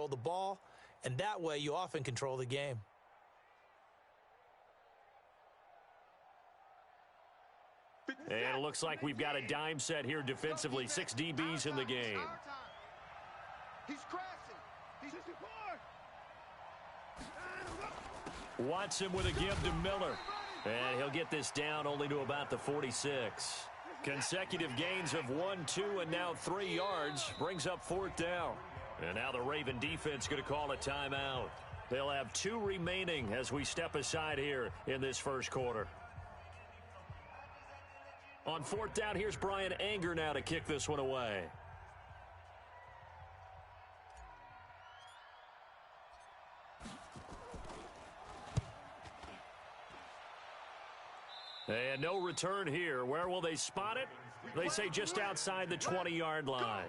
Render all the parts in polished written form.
control the ball, and that way you often control the game. And it looks like we've got a dime set here defensively. 6 DBs in the game. He's crashing. He's just Watson with a give to Miller. And he'll get this down only to about the 46. Consecutive gains of 1, 2, and now 3 yards brings up 4th down. And now the Raven defense going to call a timeout. They'll have 2 remaining as we step aside here in this first quarter. On 4th down, here's Brian Anger now to kick this one away. And no return here. Where will they spot it? They say just outside the 20-yard line.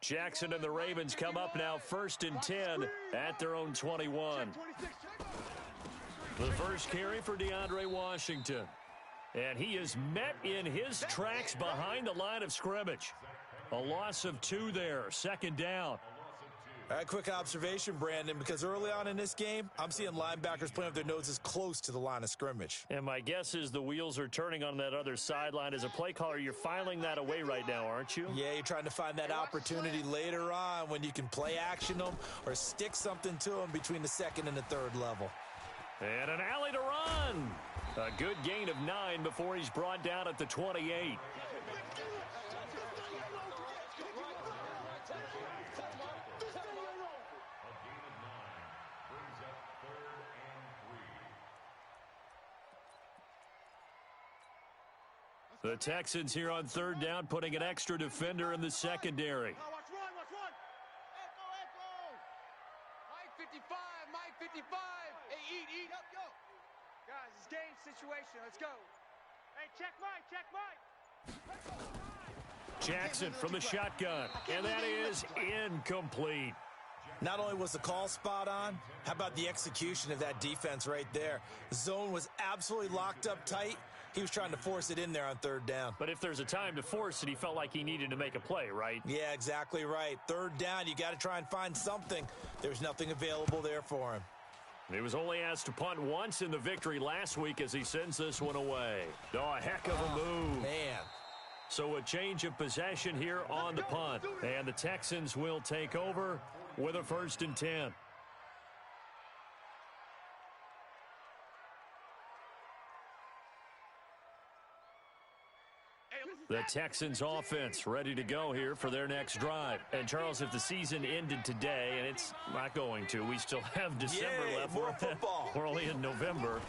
Jackson and the Ravens come up now 1st and 10 at their own 21. The first carry for DeAndre Washington. And he is met in his tracks behind the line of scrimmage. A loss of 2 there, 2nd down. All right, quick observation, Brandon, because early on in this game, I'm seeing linebackers playing with their noses close to the line of scrimmage. And my guess is the wheels are turning on that other sideline. As a play caller, you're filing that away right now, aren't you? Yeah, you're trying to find that opportunity later on when you can play action them or stick something to them between the 2nd and the 3rd level. And an alley to run. A good gain of 9 before he's brought down at the 28. The Texans here on 3rd down, putting an extra defender in the secondary. Watch one. Echo. Mike 55. Hey, eat. Up, go. Guys, it's game situation. Let's go. Hey, check Mike. Jackson from the shotgun, and that is incomplete. Not only was the call spot on, how about the execution of that defense right there? The zone was absolutely locked up tight. He was trying to force it in there on 3rd down. But if there's a time to force it, he felt like he needed to make a play, right? Yeah, exactly right. 3rd down, you got to try and find something. There's nothing available there for him. He was only asked to punt once in the victory last week as he sends this one away. Oh, a heck of a move. Man. So a change of possession here on the punt. And the Texans will take over with a 1st and 10. The Texans offense ready to go here for their next drive. And, Charles, if the season ended today, and it's not going to, we still have December left. More football. We're only in November.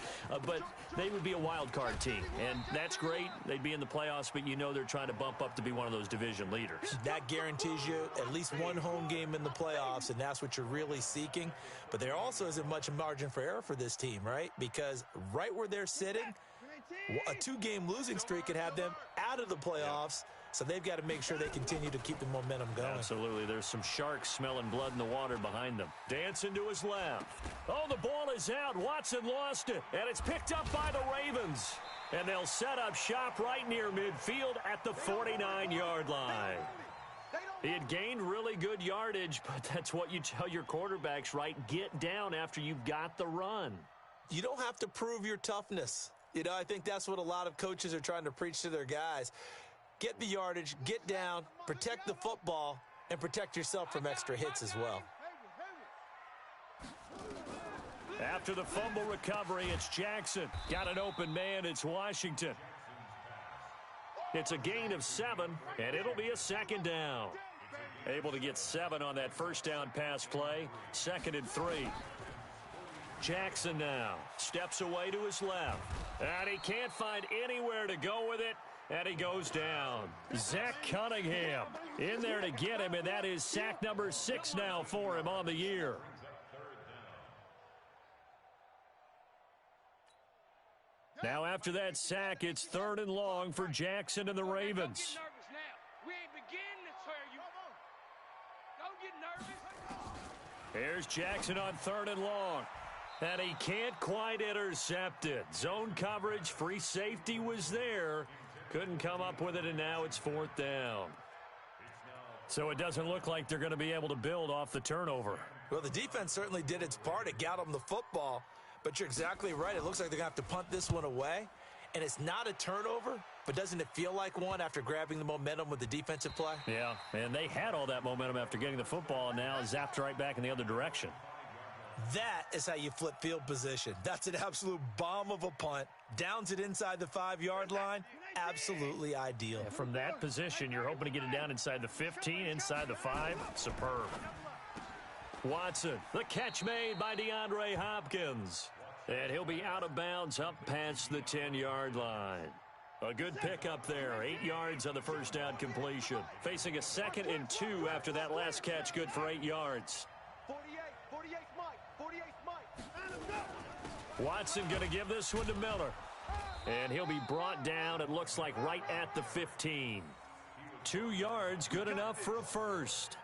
But they would be a wild card team. And that's great. They'd be in the playoffs, but you know they're trying to bump up to be one of those division leaders. That guarantees you at least one home game in the playoffs, and that's what you're really seeking. But there also isn't much margin for error for this team, right? Because right where they're sitting, a 2-game losing streak could have them out of the playoffs, so they've got to make sure they continue to keep the momentum going. Absolutely. There's some sharks smelling blood in the water behind them. Dancing to his left. Oh, the ball is out. Watson lost it, and it's picked up by the Ravens. And they'll set up shop right near midfield at the 49-yard line. He had gained really good yardage, but that's what you tell your quarterbacks, right? Get down after you've got the run. You don't have to prove your toughness. You know, I think that's what a lot of coaches are trying to preach to their guys. Get the yardage, get down, protect the football, and protect yourself from extra hits as well. After the fumble recovery, it's Jackson. Got an open man, it's Washington. It's a gain of 7, and it'll be a 2nd down. Able to get 7 on that 1st down pass play. 2nd and 3. Jackson now steps away to his left. And he can't find anywhere to go with it. And he goes down. Zach Cunningham in there to get him, and that is sack number 6 now for him on the year. Now after that sack, it's 3rd and long for Jackson and the Ravens. Don't get nervous now. We ain't beginning to tear you. Don't get nervous. Here's Jackson on 3rd and long. And he can't quite intercept it. Zone coverage, free safety was there. Couldn't come up with it, and now it's 4th down. So it doesn't look like they're going to be able to build off the turnover. Well, the defense certainly did its part. It got them the football. But you're exactly right. It looks like they're going to have to punt this one away. And it's not a turnover, but doesn't it feel like one after grabbing the momentum with the defensive play? Yeah, and they had all that momentum after getting the football, and now zapped right back in the other direction. That is how you flip field position. That's an absolute bomb of a punt. Downs it inside the 5-yard line. Absolutely ideal. Yeah, from that position, you're hoping to get it down inside the 15, inside the 5. Superb. Watson, the catch made by DeAndre Hopkins. And he'll be out of bounds up past the 10-yard line. A good pickup there. 8 yards on the first down completion. Facing a 2nd and 2 after that last catch, good for 8 yards. 48 Mike. Watson going to give this one to Miller. And he'll be brought down, it looks like, right at the 15. 2 yards, good enough for a first.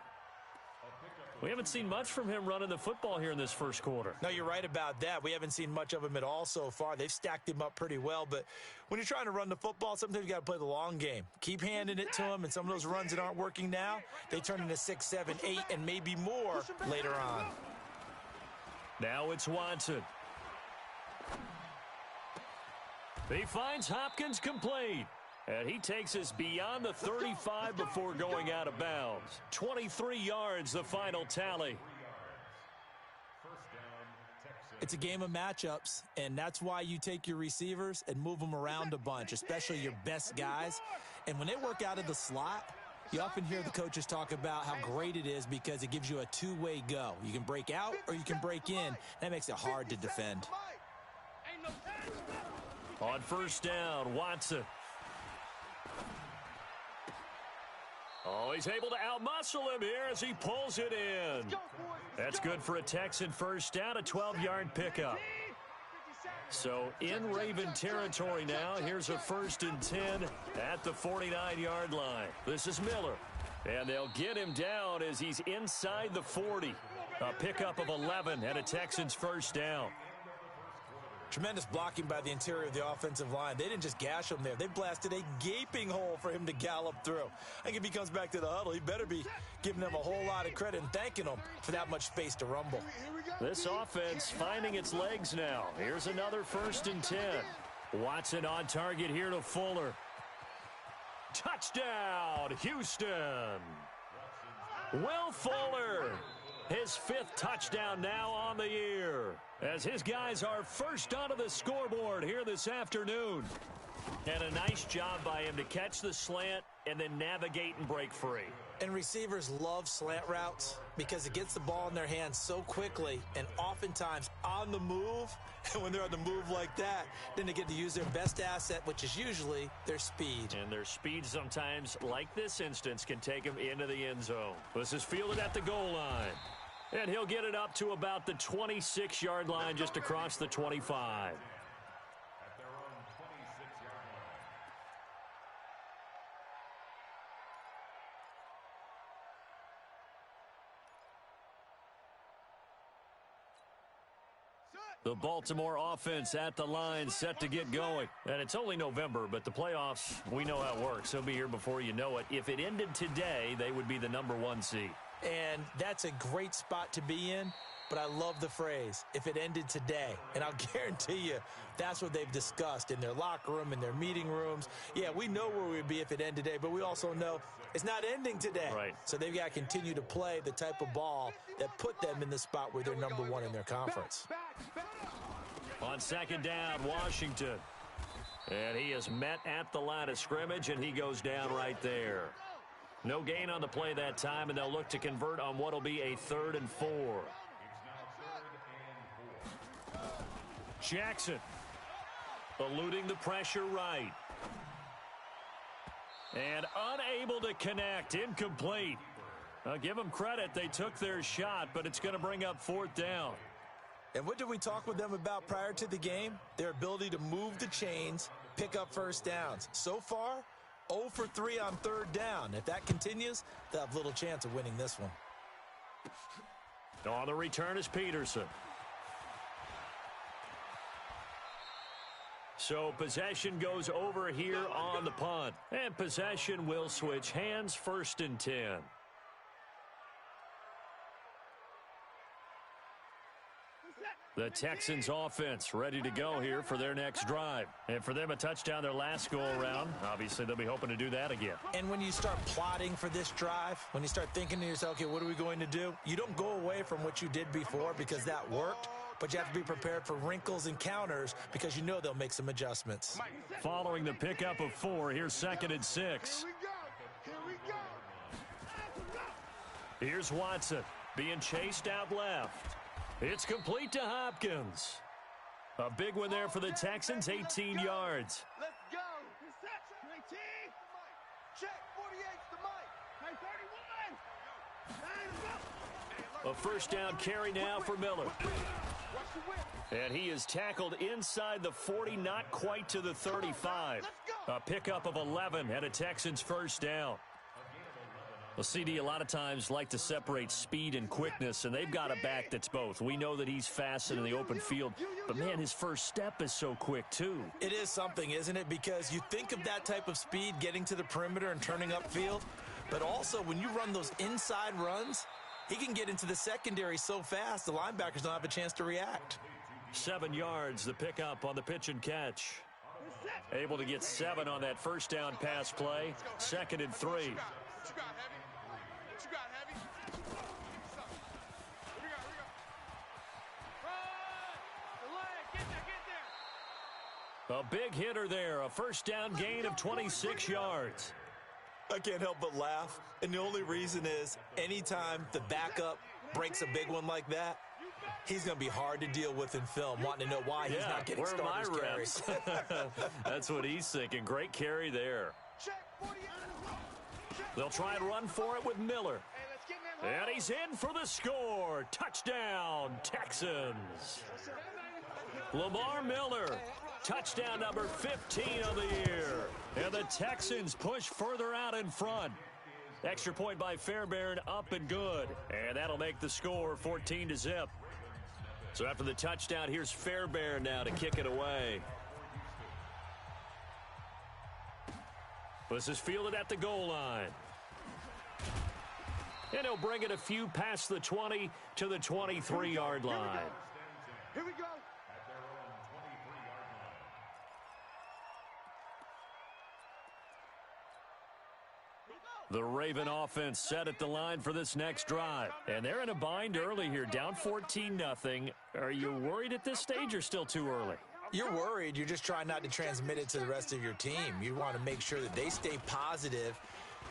We haven't seen much from him running the football here in this first quarter. No, you're right about that. We haven't seen much of him at all so far. They've stacked him up pretty well. But when you're trying to run the football, sometimes you got to play the long game. Keep handing it to him, and some of those runs that aren't working now, they turn into 6, 7, 8, and maybe more later on. Now it's Watson. He finds Hopkins complete. And he takes us beyond the 35 before going out of bounds. 23 yards, the final tally. It's a game of matchups, and that's why you take your receivers and move them around a bunch, especially your best guys. And when they work out of the slot, you often hear the coaches talk about how great it is because it gives you a two-way go. You can break out or you can break in. That makes it hard to defend. On first down, Watson. Oh, he's able to outmuscle him here as he pulls it in. That's good for a Texan first down, a 12-yard pickup. So in Raven territory now, here's a 1st and 10 at the 49-yard line. This is Miller. And they'll get him down as he's inside the 40. A pickup of 11 and a Texans first down. Tremendous blocking by the interior of the offensive line. They didn't just gash him there. They blasted a gaping hole for him to gallop through. I think if he comes back to the huddle, he better be giving them a whole lot of credit and thanking them for that much space to rumble. This offense finding its legs now. Here's another 1st and 10. Watson on target here to Fuller. Touchdown, Houston. Will Fuller, his 5th touchdown now on the year, as his guys are first onto the scoreboard here this afternoon. And a nice job by him to catch the slant and then navigate and break free. And receivers love slant routes because it gets the ball in their hands so quickly and oftentimes on the move. And when they're on the move like that, then they get to use their best asset, which is usually their speed. And their speed sometimes, like this instance, can take them into the end zone. This is fielded at the goal line. And he'll get it up to about the 26-yard line, just across the 25. The Baltimore offense at the line, set to get going. And it's only November, but the playoffs, we know how it works. They'll be here before you know it. If it ended today, they would be the #1 seed. And that's a great spot to be in, but I love the phrase, if it ended today. And I'll guarantee you that's what they've discussed in their locker room, in their meeting rooms. Yeah, we know where we'd be if it ended today, but we also know it's not ending today. Right. So they've got to continue to play the type of ball that put them in the spot where they're #1 in their conference. On 2nd down, Washington. And he is met at the line of scrimmage, and he goes down right there. No gain on the play that time, and they'll look to convert on what will be a 3rd and 4. Jackson eluding the pressure right. And unable to connect, incomplete. I'll give them credit, they took their shot, but it's going to bring up 4th down. And what did we talk with them about prior to the game? Their ability to move the chains, pick up first downs. So far, 0 for 3 on third down. If that continues, they'll have little chance of winning this one. On the return is Peterson. So possession goes over here on the punt. And possession will switch hands, 1st and 10. The Texans offense ready to go here for their next drive. And for them, a touchdown their last go-around. Obviously, they'll be hoping to do that again. And when you start plotting for this drive, when you start thinking to yourself, okay, what are we going to do? You don't go away from what you did before because that worked, but you have to be prepared for wrinkles and counters because you know they'll make some adjustments. Following the pickup of 4, here's 2nd and 6. Here's Watson being chased out left. It's complete to Hopkins. A big one there for the Texans, 18 yards. Let's go. Check, 48's the mic. 31. A first down carry now for Miller. And he is tackled inside the 40, not quite to the 35. A pickup of 11 and a Texans first down. Well, CD, a lot of times like to separate speed and quickness, and they've got a back that's both. We know that he's fast in the open field, but, man, his first step is so quick, too. It is something, isn't it? Because you think of that type of speed getting to the perimeter and turning upfield, but also when you run those inside runs, he can get into the secondary so fast the linebackers don't have a chance to react. 7 yards, the pickup on the pitch and catch. Able to get 7 on that first down pass play. 2nd and 3. A big hitter there, a first down gain of 26 yards. I can't help but laugh, and the only reason is anytime the backup breaks a big one like that, he's going to be hard to deal with in film, wanting to know why he's not getting starters carries. That's what he's thinking. Great carry there. They'll try and run for it with Miller. And he's in for the score. Touchdown, Texans. Lamar Miller. Touchdown number 15 of the year. And the Texans push further out in front. Extra point by Fairbairn, up and good. And that'll make the score 14-0. So after the touchdown, here's Fairbairn now to kick it away. This is fielded at the goal line. And he'll bring it a few past the 20 to the 23-yard line. Here we go. The Raven offense set at the line for this next drive. And they're in a bind early here, down 14-0. Are you worried at this stage or still too early? You're worried. You're just trying not to transmit it to the rest of your team. You want to make sure that they stay positive.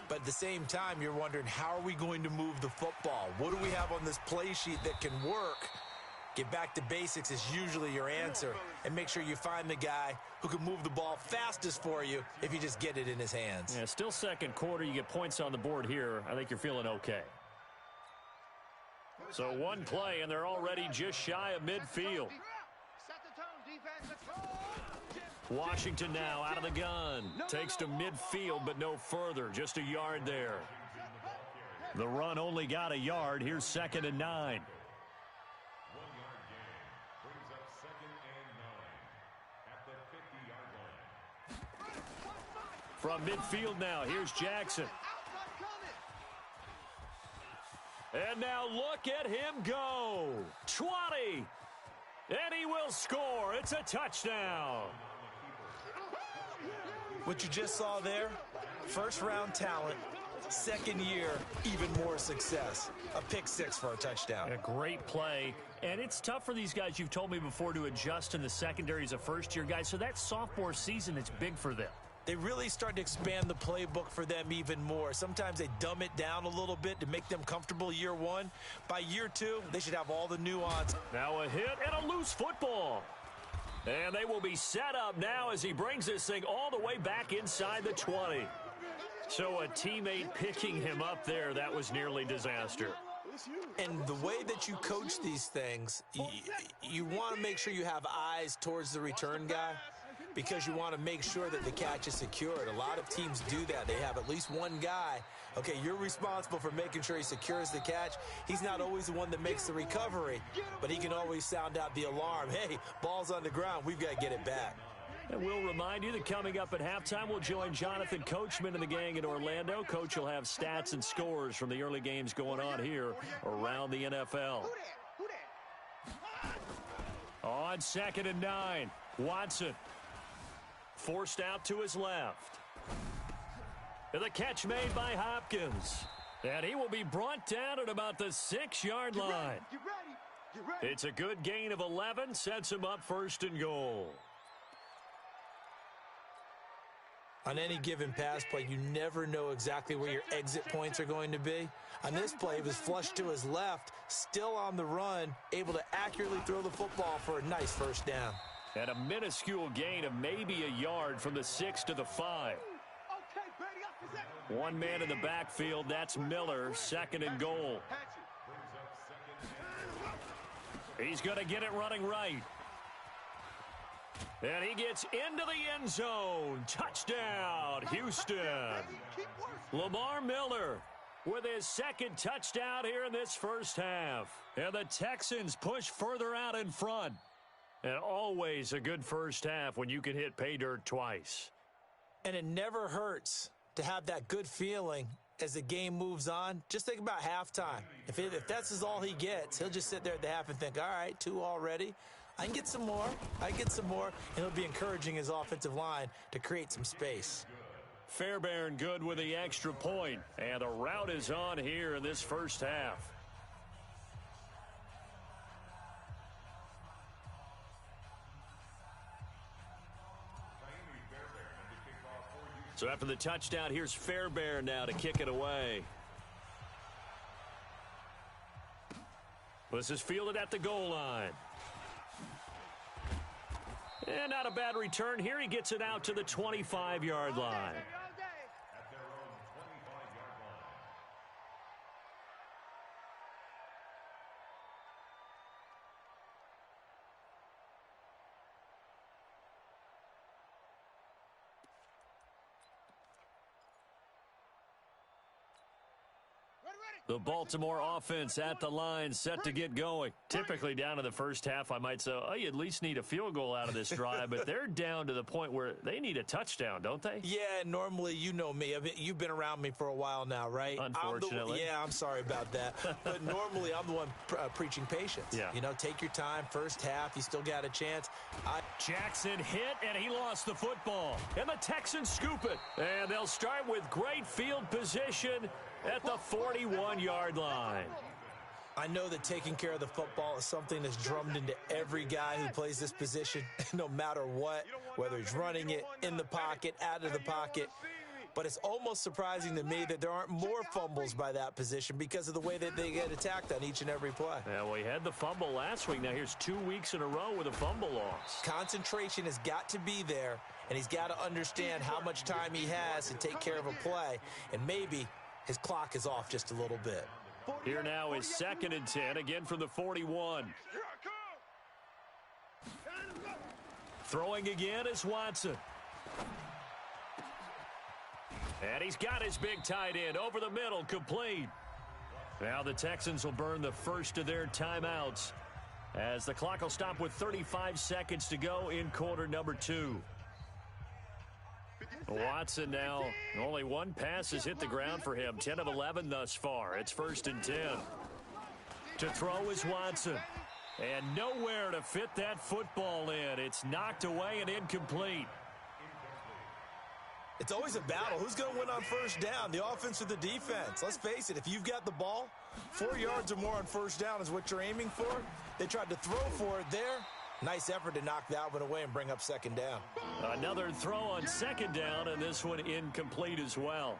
But at the same time, you're wondering, how are we going to move the football? What do we have on this play sheet that can work? Get back to basics is usually your answer. And make sure you find the guy who can move the ball fastest for you if you just get it in his hands. Yeah, still second quarter. You get points on the board here. I think you're feeling okay. So one play, and they're already just shy of midfield. Washington now out of the gun. Takes to midfield, but no further. Just a yard there. The run only got a yard. Here's 2nd and 9. From midfield now, here's Jackson. And now look at him go. 20. And he will score. It's a touchdown. What you just saw there, first-round talent, second year, even more success. A pick six for a touchdown. A great play. And it's tough for these guys, you've told me before, to adjust in the secondary as a first-year guy. So that sophomore season is big for them. They really start to expand the playbook for them even more. Sometimes they dumb it down a little bit to make them comfortable year one. By year two, they should have all the nuance. Now a hit and a loose football. And they will be set up now as he brings this thing all the way back inside the 20. So a teammate picking him up there, that was nearly disaster. And the way that you coach these things, you want to make sure you have eyes towards the return guy because you want to make sure that the catch is secured. A lot of teams do that. They have at least one guy. Okay, you're responsible for making sure he secures the catch. He's not always the one that makes the recovery, but he can always sound out the alarm. Hey, ball's on the ground. We've got to get it back. And we'll remind you that coming up at halftime, we'll join Jonathan Coachman and the gang in Orlando. Coach will have stats and scores from the early games going on here around the NFL. On 2nd and 9, Watson forced out to his left. And the catch made by Hopkins. And he will be brought down at about the 6-yard line. It's a good gain of 11, sets him up 1st and goal. On any given pass play, you never know exactly where your exit points are going to be. On this play, he was flushed to his left, still on the run, able to accurately throw the football for a nice 1st down. And a minuscule gain of maybe a yard from the 6 to the 5. One man in the backfield, that's Miller, 2nd and goal. He's going to get it running right. And he gets into the end zone. Touchdown, Houston. Lamar Miller with his 2nd touchdown here in this 1st half. And the Texans push further out in front. And always a good 1st half when you can hit pay dirt twice. And it never hurts to have that good feeling as the game moves on. Just think about halftime. If that's all he gets, he'll just sit there at the half and think, all right, 2 already. I can get some more. And he'll be encouraging his offensive line to create some space. Fairbairn good with the extra point. And the route is on here in this 1st half. So after the touchdown, here's Fairbairn now to kick it away. This is fielded at the goal line. And not a bad return here. He gets it out to the 25-yard line. The Baltimore offense at the line, set to get going. Typically down in the 1st half, I might say, oh, you at least need a field goal out of this drive, but they're down to the point where they need a touchdown, don't they? Yeah, normally, you know me. I mean, you've been around me for a while now, right? Unfortunately. I'm sorry about that. But normally, I'm the one preaching patience. Yeah. You know, take your time. 1st half, you still got a chance. Jackson hit, and he lost the football. And the Texans scoop it. And they'll start with great field position at the 41-yard line. I know that taking care of the football is something that's drummed into every guy who plays this position, no matter what, whether he's running it, in the pocket, out of the pocket. But it's almost surprising to me that there aren't more fumbles by that position because of the way that they get attacked on each and every play. Yeah, well, he had the fumble last week. Now here's 2 weeks in a row with a fumble loss. Concentration has got to be there, and he's got to understand how much time he has to take care of a play, and maybe his clock is off just a little bit. Here now is 2nd and 10, again from the 41. Throwing again is Watson. And he's got his big tight end over the middle, complete. Now the Texans will burn the 1st of their timeouts as the clock will stop with 35 seconds to go in quarter number 2. Watson now, only 1 pass has hit the ground for him. 10 of 11 thus far. It's 1st and 10. To throw is Watson. And nowhere to fit that football in. It's knocked away and incomplete. It's always a battle. Who's going to win on 1st down, the offense or the defense? Let's face it, if you've got the ball, 4 yards or more on 1st down is what you're aiming for. They tried to throw for it there. Nice effort to knock that one away and bring up 2nd down. Another throw on 2nd down, and this one incomplete as well.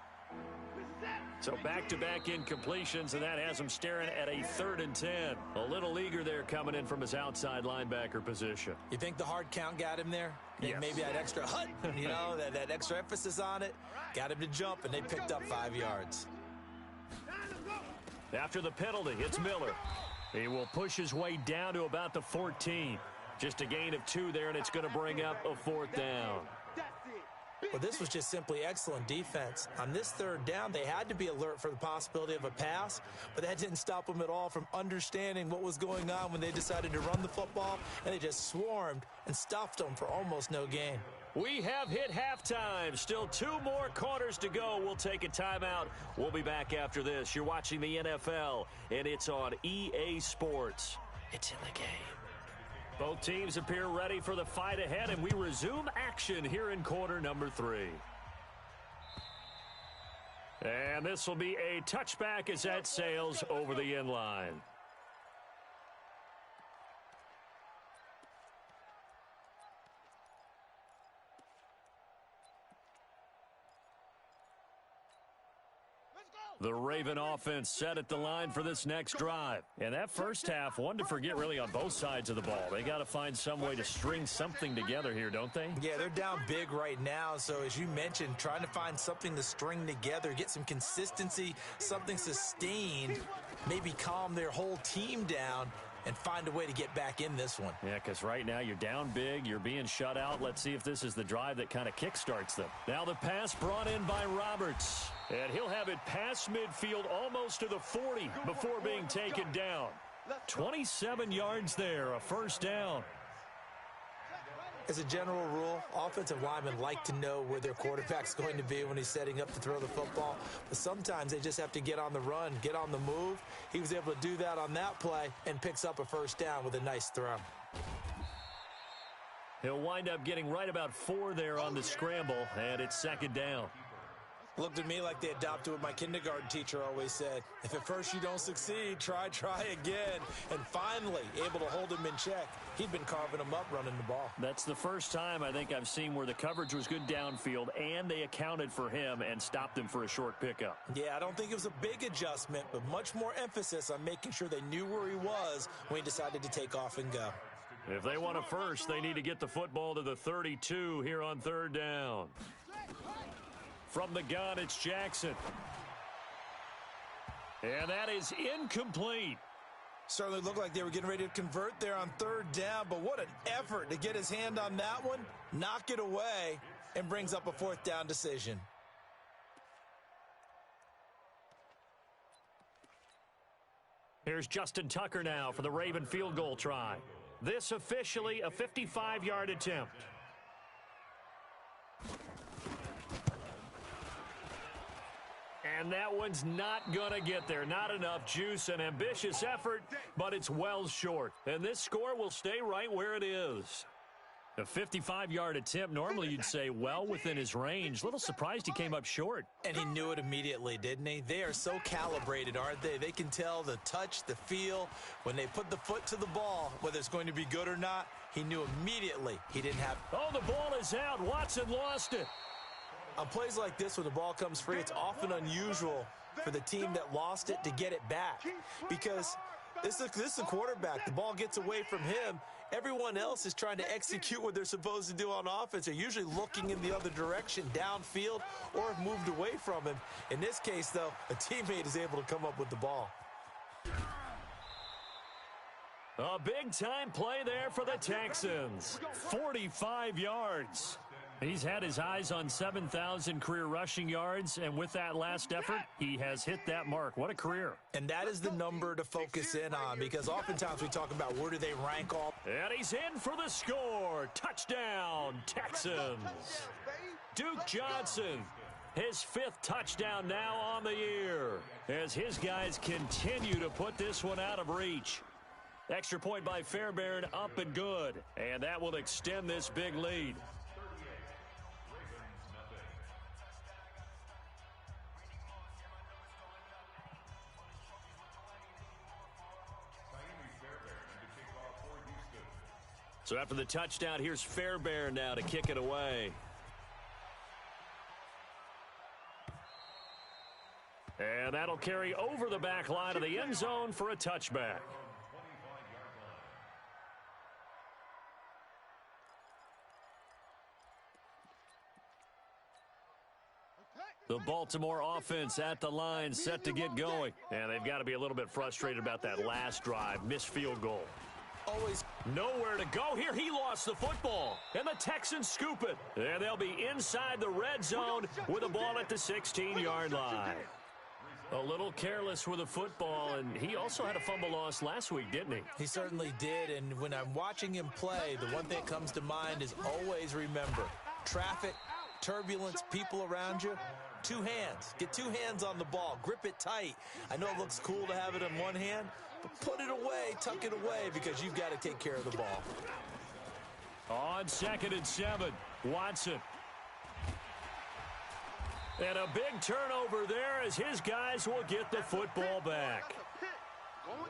So back-to-back incompletions, and that has him staring at a 3rd and 10. A little eager there coming in from his outside linebacker position. You think the hard count got him there? Yes. Maybe that extra hut, you know, that extra emphasis on it. Got him to jump, and they picked up 5 yards. After the penalty, it's Miller. He will push his way down to about the 14. Just a gain of 2 there, and it's going to bring up a 4th down. Well, this was just simply excellent defense. On this 3rd down, they had to be alert for the possibility of a pass, but that didn't stop them at all from understanding what was going on when they decided to run the football, and they just swarmed and stuffed them for almost no gain. We have hit halftime. Still 2 more quarters to go. We'll take a timeout. We'll be back after this. You're watching the NFL, and it's on EA Sports. It's in the game. Both teams appear ready for the fight ahead, and we resume action here in quarter number 3. And this will be a touchback as that sails over the end line. The Raven offense set at the line for this next drive. And that first half, one to forget really on both sides of the ball. They got to find some way to string something together here, don't they? Yeah, they're down big right now. So as you mentioned, trying to find something to string together, get some consistency, something sustained, maybe calm their whole team down and find a way to get back in this one. Yeah, because right now you're down big, you're being shut out. Let's see if this is the drive that kind of kickstarts them. Now the pass brought in by Roberts. And he'll have it past midfield almost to the 40 before being taken down. 27 yards there, a 1st down. As a general rule, offensive linemen like to know where their quarterback's going to be when he's setting up to throw the football. But sometimes they just have to get on the run, get on the move. He was able to do that on that play and picks up a 1st down with a nice throw. He'll wind up getting right about 4 there on the scramble, and it's 2nd down. Looked at me like they adopted what my kindergarten teacher always said. If at first you don't succeed, try again. And finally, able to hold him in check. He'd been carving him up running the ball. That's the first time I think I've seen where the coverage was good downfield, and they accounted for him and stopped him for a short pickup. Yeah, I don't think it was a big adjustment, but much more emphasis on making sure they knew where he was when he decided to take off and go. If they want a first, they need to get the football to the 32 here on 3rd down. From the gun, it's Jackson. And that is incomplete. Certainly looked like they were getting ready to convert there on 3rd down, but what an effort to get his hand on that one, knock it away, and brings up a 4th down decision. Here's Justin Tucker now for the Raven field goal try. This officially a 55-yard attempt. And that one's not going to get there. Not enough juice. An ambitious effort, but it's well short. And this score will stay right where it is. A 55-yard attempt, normally you'd say well within his range. Little surprised he came up short. And he knew it immediately, didn't he? They are so calibrated, aren't they? They can tell the touch, the feel. When they put the foot to the ball, whether it's going to be good or not, he knew immediately he didn't have. Oh, the ball is out. Watson lost it. On plays like this, when the ball comes free, it's often unusual for the team that lost it to get it back. Because this is the quarterback. The ball gets away from him. Everyone else is trying to execute what they're supposed to do on offense. They're usually looking in the other direction, downfield, or have moved away from him. In this case, though, a teammate is able to come up with the ball. A big-time play there for the Texans. 45 yards. He's had his eyes on 7,000 career rushing yards, and with that last effort, he has hit that mark. What a career. And that is the number to focus in on, because oftentimes we talk about where do they rank all. And he's in for the score. Touchdown, Texans. Duke Johnson, his 5th touchdown now on the year, as his guys continue to put this one out of reach. Extra point by Fairbairn, up and good, and that will extend this big lead. So after the touchdown, here's Fairbairn now to kick it away. And that'll carry over the back line of the end zone for a touchback. The Baltimore offense at the line, set to get going. And they've got to be a little bit frustrated about that last drive, missed field goal. Always nowhere to go here. He lost the football, and the Texans scoop it. And they'll be inside the red zone with the ball at the 16-yard line. A little careless with the football, and he also had a fumble loss last week, didn't he? He certainly did, and when I'm watching him play, the one thing that comes to mind is always remember, traffic, turbulence, people around you, two hands. Get two hands on the ball. Grip it tight. I know it looks cool to have it in one hand, but put it away, tuck it away, because you've got to take care of the ball. On 2nd and 7, Watson. And a big turnover there as his guys will get the football back.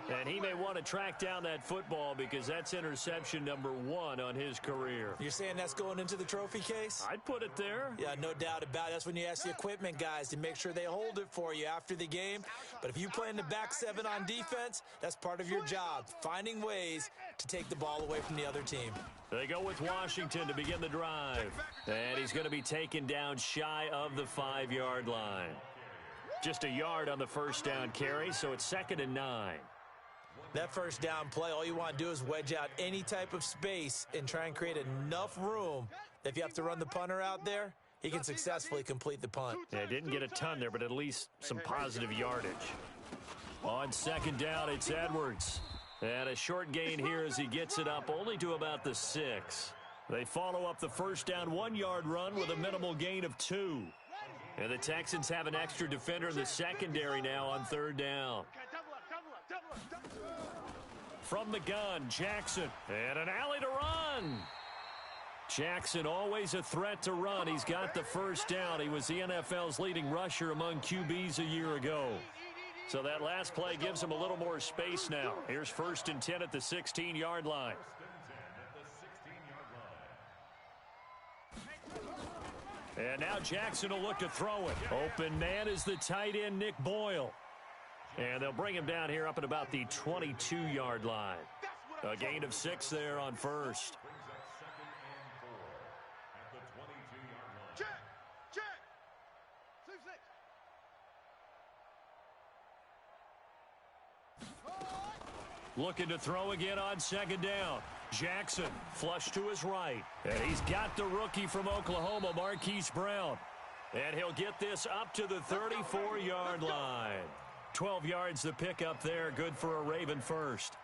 And he may want to track down that football because that's interception number 1 on his career. You're saying that's going into the trophy case? I'd put it there. Yeah, no doubt about it. That's when you ask the equipment guys to make sure they hold it for you after the game. But if you play in the back 7 on defense, that's part of your job, finding ways to take the ball away from the other team. They go with Washington to begin the drive. And he's going to be taken down shy of the 5-yard line. Just a yard on the first down carry, so it's 2nd and 9. That first down play, all you want to do is wedge out any type of space and try and create enough room that if you have to run the punter out there, he can successfully complete the punt. Yeah, didn't get a ton there, but at least some positive yardage. On 2nd down, it's Edwards. And a short gain here as he gets it up only to about the 6. They follow up the first down 1-yard run with a minimal gain of 2. And the Texans have an extra defender in the secondary now on 3rd down. From the gun, Jackson. And an alley to run. Jackson always a threat to run. He's got the first down. He was the NFL's leading rusher among QBs a year ago. So that last play gives him a little more space now. Here's 1st and 10 at the 16-yard line. And now Jackson will look to throw it. Open man is the tight end, Nick Boyle. And they'll bring him down here up at about the 22-yard line. A gain of 6 there on 1st. Looking to throw again on 2nd down. Jackson, flush to his right. And he's got the rookie from Oklahoma, Marquise Brown. And he'll get this up to the 34-yard line. 12 yards the pickup there, good for a Raven first.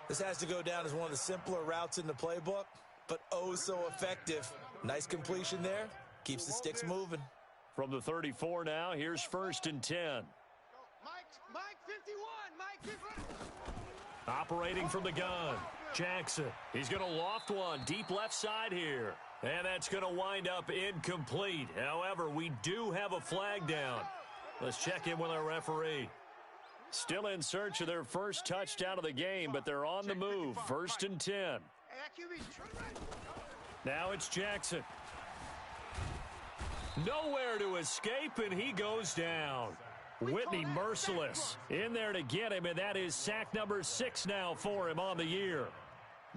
This has to go down as one of the simpler routes in the playbook, but oh so effective. Nice completion there, keeps the sticks moving. From the 34 now, here's 1st and 10. Mike 51, Mike 51. Operating from the gun, Jackson. He's going to loft one deep left side here. And that's going to wind up incomplete. However, we do have a flag down. Let's check in with our referee. Still in search of their first touchdown of the game, but they're on the move. 1st and 10. Now it's Jackson. Nowhere to escape, and he goes down. Whitney merciless in there to get him, and that is sack number 6 now for him on the year.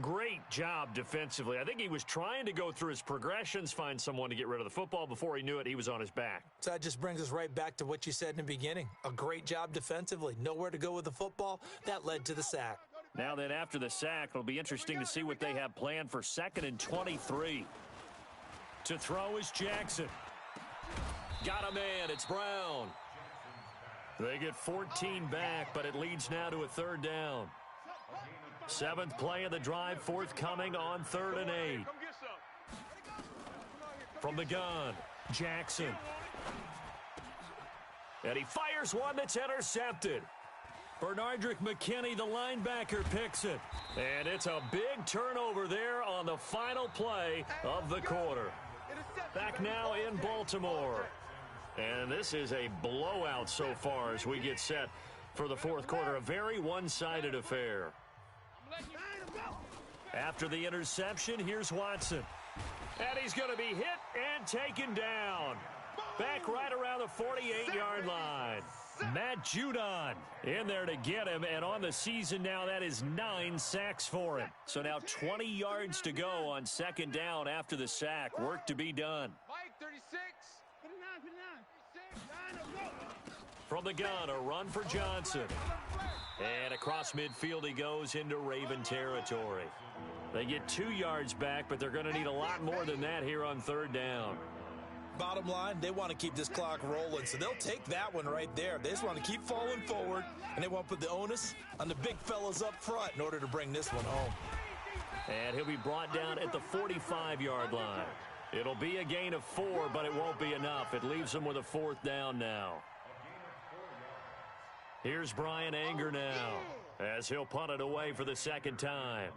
Great job defensively. I think he was trying to go through his progressions, find someone to get rid of the football. Before he knew it, he was on his back. So that just brings us right back to what you said in the beginning. A great job defensively. Nowhere to go with the football. That led to the sack. Now then, after the sack, it'll be interesting to see what they have planned for 2nd and 23. To throw is Jackson. Got a man. It's Brown. They get 14 back, but it leads now to a 3rd down. 7th play of the drive, forthcoming on 3rd and 8. From the gun, Jackson. And he fires one that's intercepted. Bernardrick McKinney, the linebacker, picks it. And it's a big turnover there on the final play of the quarter. Back now in Baltimore. And this is a blowout so far as we get set for the 4th quarter. A very one-sided affair. After the interception, here's Watson. And he's going to be hit and taken down. Back right around the 48-yard line. Matt Judon in there to get him. And on the season now, that is 9 sacks for him. So now 20 yards to go on 2nd down after the sack. Work to be done. Mike 36. From the gun, a run for Johnson. And across midfield he goes into Raven territory. They get 2 yards back, but they're going to need a lot more than that here on third down. Bottom line, they want to keep this clock rolling, so they'll take that one right there. They just want to keep falling forward, and they want to put the onus on the big fellas up front in order to bring this one home. And he'll be brought down at the 45-yard line. It'll be a gain of 4, but it won't be enough. It leaves them with a 4th down now. Here's Brian Anger now, as he'll punt it away for the 2nd time.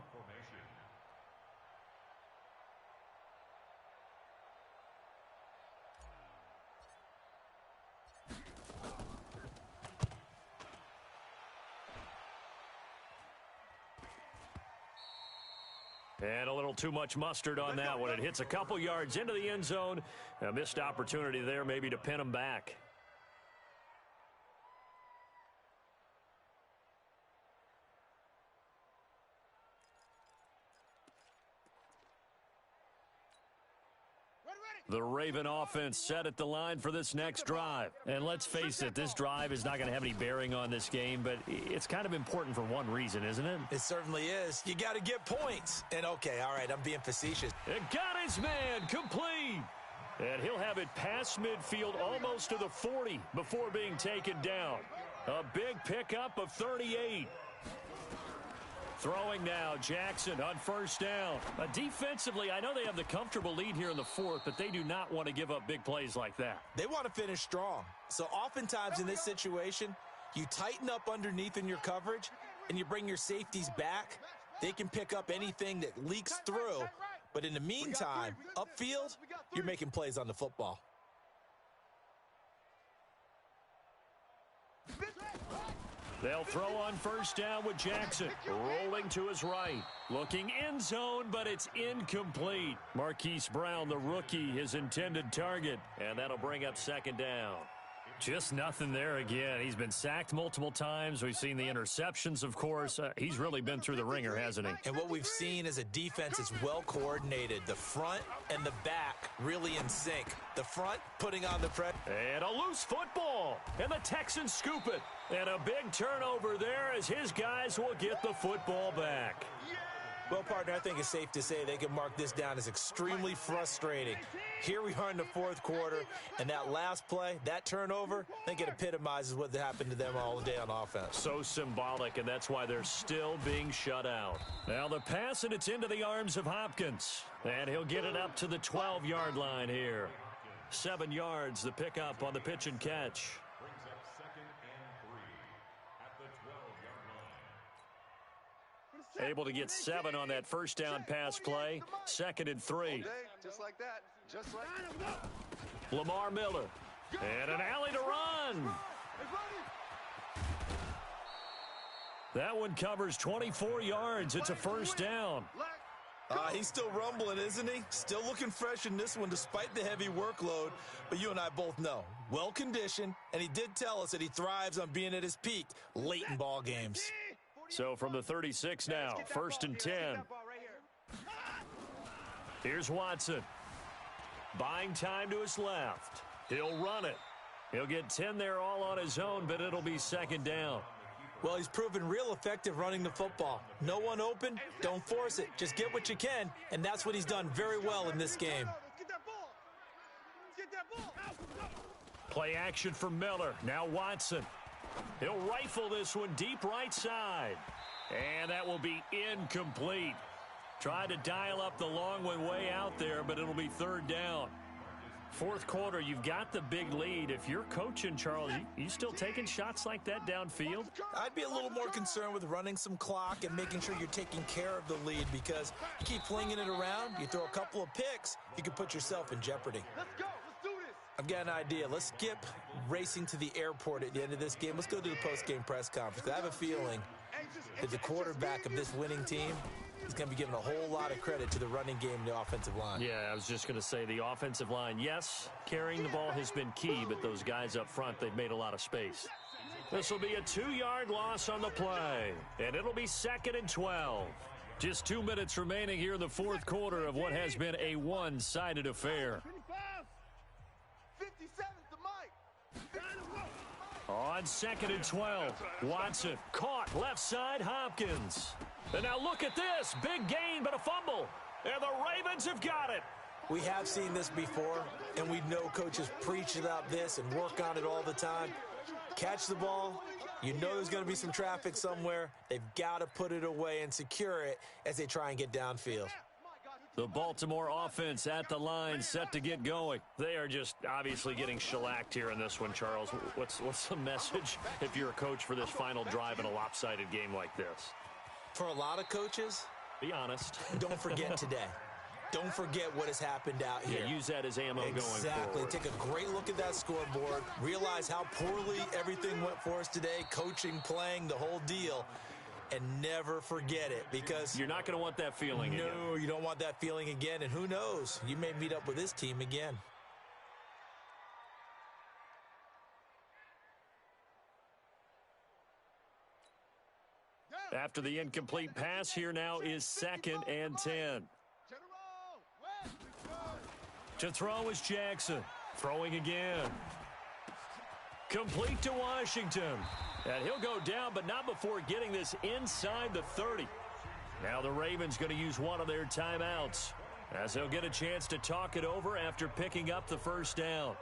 And a little too much mustard on that one. It hits a couple yards into the end zone. A missed opportunity there maybe to pin him back. The Raven offense set at the line for this next drive. And let's face it, this drive is not going to have any bearing on this game, but it's kind of important for one reason, isn't it? It certainly is. You got to get points. And, okay, all right, I'm being facetious. It got his man complete. And he'll have it past midfield almost to the 40 before being taken down. A big pickup of 38. Throwing now, Jackson on first down. Defensively, I know they have the comfortable lead here in the 4th, but they do not want to give up big plays like that. They want to finish strong. So oftentimes in this situation, you tighten up underneath in your coverage, and you bring your safeties back. They can pick up anything that leaks through. But in the meantime, upfield, you're making plays on the football. They'll throw on first down with Jackson. Rolling to his right. Looking end zone, but it's incomplete. Marquise Brown, the rookie, his intended target. And that'll bring up 2nd down. Just nothing there again. He's been sacked multiple times. We've seen the interceptions, of course. He's really been through the ringer, hasn't he? And what we've seen is a defense is well coordinated. The front and the back really in sync. The front putting on the pressure. And a loose football. And the Texans scoop it. And a big turnover there as his guys will get the football back. Well, partner, I think it's safe to say they can mark this down as extremely frustrating. Here we are in the 4th quarter, and that last play, that turnover, I think it epitomizes what happened to them all day on offense. So symbolic, and that's why they're still being shut out. Now the pass, and it's into the arms of Hopkins. And he'll get it up to the 12-yard line here. 7 yards, the pickup on the pitch and catch. Able to get 7 on that first down pass play. 2nd and 3. Just like that. Just like that. Lamar Miller. And an alley to run. That one covers 24 yards. It's a first down. He's still rumbling, isn't he? Still looking fresh in this one despite the heavy workload. But you and I both know, well-conditioned, and he did tell us that he thrives on being at his peak late in ball games. So from the 36 now, 1st and 10. Here's Watson. Buying time to his left. He'll run it. He'll get 10 there all on his own, but it'll be 2nd down. Well, he's proven real effective running the football. No one open, don't force it. Just get what you can, and that's what he's done very well in this game. Play action for Miller. Now Watson. He'll rifle this one deep right side. And that will be incomplete. Tried to dial up the long one way out there, but it'll be 3rd down. 4th quarter, you've got the big lead. If you're coaching, Charles, you still taking shots like that downfield? I'd be a little more concerned with running some clock and making sure you're taking care of the lead, because you keep flinging it around, you throw a couple of picks, you can put yourself in jeopardy. Let's go. Let's do this. I've got an idea. Let's skip racing to the airport at the end of this game. Let's go to the post-game press conference. I have a feeling that the quarterback of this winning team is going to be giving a whole lot of credit to the running game and the offensive line. Yeah, I was just going to say the offensive line, yes, carrying the ball has been key, but those guys up front, they've made a lot of space. This will be a 2-yard loss on the play, and it'll be 2nd and 12. Just 2 minutes remaining here in the 4th quarter of what has been a one-sided affair. 57 to Mike. On 2nd and 12, Watson caught left side Hopkins. And now look at this. Big gain, but a fumble. And the Ravens have got it. We have seen this before, and we know coaches preach about this and work on it all the time. Catch the ball. You know there's going to be some traffic somewhere. They've got to put it away and secure it as they try and get downfield. The Baltimore offense at the line, set to get going. They are just obviously getting shellacked here in this one, Charles. What's the message if you're a coach for this final drive in a lopsided game like this? For a lot of coaches, be honest. Don't forget today. Don't forget what has happened out here. Yeah, use that as ammo going forward. Exactly. Take a great look at that scoreboard. Realize how poorly everything went for us today. Coaching, playing, the whole deal. And never forget it, because you're not going to want that feeling again. No, you don't want that feeling again. And who knows? You may meet up with this team again. After the incomplete pass, here now is 2nd and 10. To throw is Jackson. Throwing again. Complete to Washington. And he'll go down, but not before getting this inside the 30. Now the Ravens going to use one of their timeouts, as they'll get a chance to talk it over after picking up the first down.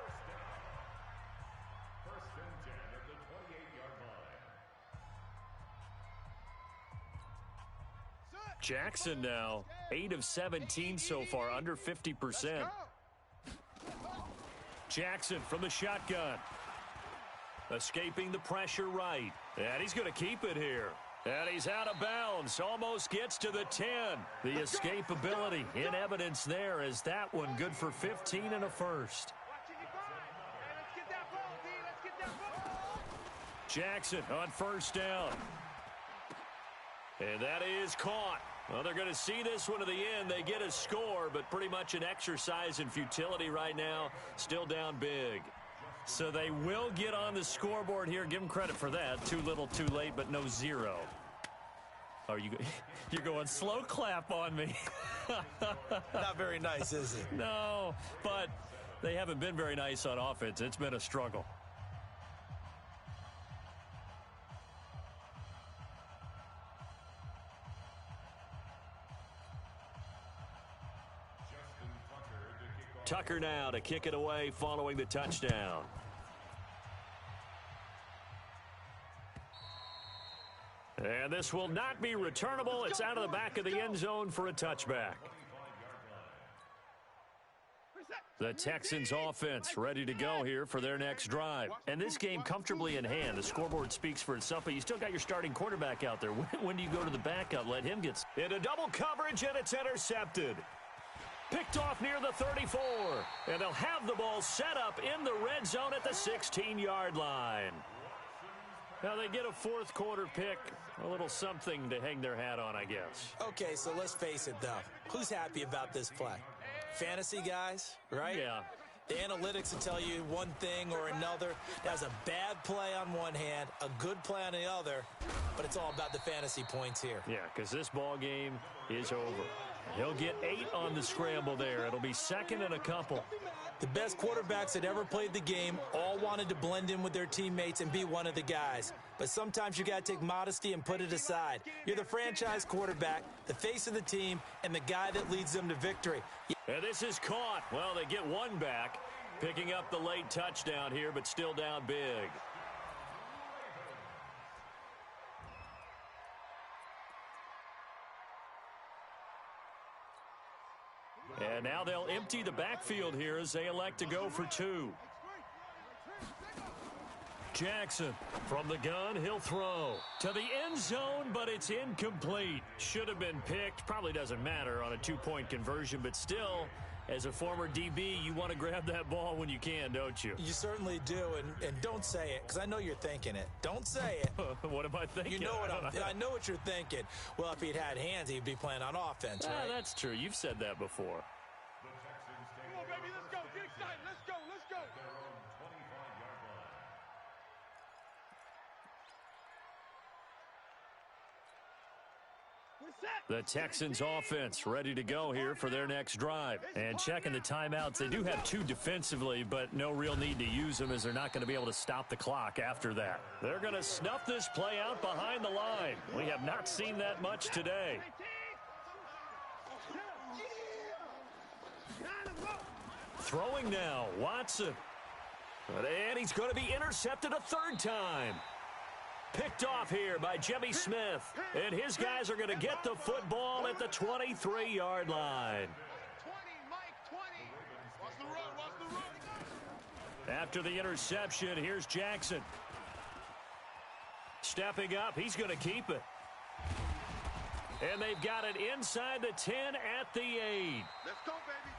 Jackson now, 8 of 17 so far, under 50%. Jackson from the shotgun. Escaping the pressure right. And he's going to keep it here. And he's out of bounds. Almost gets to the 10. The escapability in evidence there, as that one good for 15 and a first. Jackson on first down. And that is caught. Well, they're going to see this one to the end. They get a score, but pretty much an exercise in futility right now. Still down big. So they will get on the scoreboard here. Give them credit for that. Too little, too late, but no zero. Are you're going slow clap on me. Not very nice, is it? No, but they haven't been very nice on offense. It's been a struggle. Tucker now to kick it away following the touchdown. And this will not be returnable. It's out of the back of the end zone for a touchback. The Texans offense ready to go here for their next drive. And this game comfortably in hand. The scoreboard speaks for itself, but you still got your starting quarterback out there. When do you go to the backup? Let him get into double coverage, and it's intercepted. Picked off near the 34. And they'll have the ball set up in the red zone at the 16-yard line. Now they get a fourth quarter pick. A little something to hang their hat on, I guess. Okay, so let's face it, though. Who's happy about this play? Fantasy guys, right? Yeah. The analytics will tell you one thing or another. That's a bad play on one hand, a good play on the other, but it's all about the fantasy points here. Yeah, because this ball game is over. He'll get 8 on the scramble there. It'll be 2nd and a couple. The best quarterbacks that ever played the game all wanted to blend in with their teammates and be one of the guys. But sometimes you got to take modesty and put it aside. You're the franchise quarterback, the face of the team, and the guy that leads them to victory. And this is caught. Well, they get one back, picking up the late touchdown here, but still down big. And now they'll empty the backfield here as they elect to go for 2. Jackson from the gun, he'll throw to the end zone, but it's incomplete. Should have been picked. Probably doesn't matter on a 2-point conversion, but still, as a former DB, you want to grab that ball when you can, don't you? You certainly do, and don't say it, because I know you're thinking it. Don't say it. What am I thinking? You know what I know what you're thinking. Well, if he'd had hands, he'd be playing on offense, right? That's true. You've said that before. Come on, baby, let's go. Get excited. Let's go. Let's go. The Texans offense ready to go here for their next drive. And checking the timeouts, they do have 2 defensively, but no real need to use them as they're not going to be able to stop the clock after that. They're going to snuff this play out behind the line. We have not seen that much today. Throwing now, Watson. And he's going to be intercepted a 3rd time. Picked off here by Jimmy Smith. And his guys are going to get the football at the 23-yard line. 20, Mike, 20. Watch the run, watch the run. After the interception, here's Jackson. Stepping up, he's going to keep it. And they've got it inside the 10 at the 8. Let's go, baby.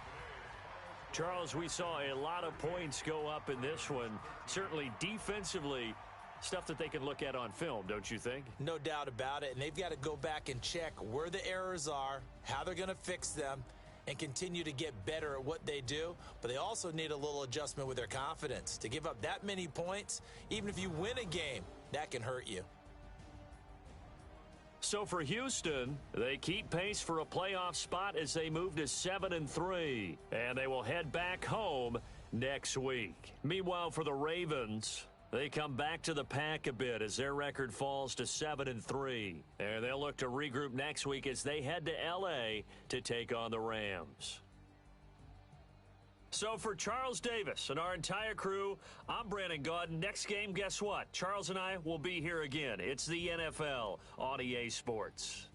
Charles, we saw a lot of points go up in this one. Certainly defensively, stuff that they can look at on film, don't you think? No doubt about it. And they've got to go back and check where the errors are, how they're going to fix them, and continue to get better at what they do. But they also need a little adjustment with their confidence. To give up that many points, even if you win a game, that can hurt you. So for Houston, they keep pace for a playoff spot as they move to 7-3. And they will head back home next week. Meanwhile, for the Ravens, they come back to the pack a bit as their record falls to 7-3. And they'll look to regroup next week as they head to L.A. to take on the Rams. So for Charles Davis and our entire crew, I'm Brandon Gaudin. Next game, guess what? Charles and I will be here again. It's the NFL on EA Sports.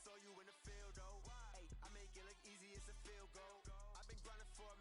Saw you in the field, though. Hey, I make it look easy as a field goal. I've been grinding for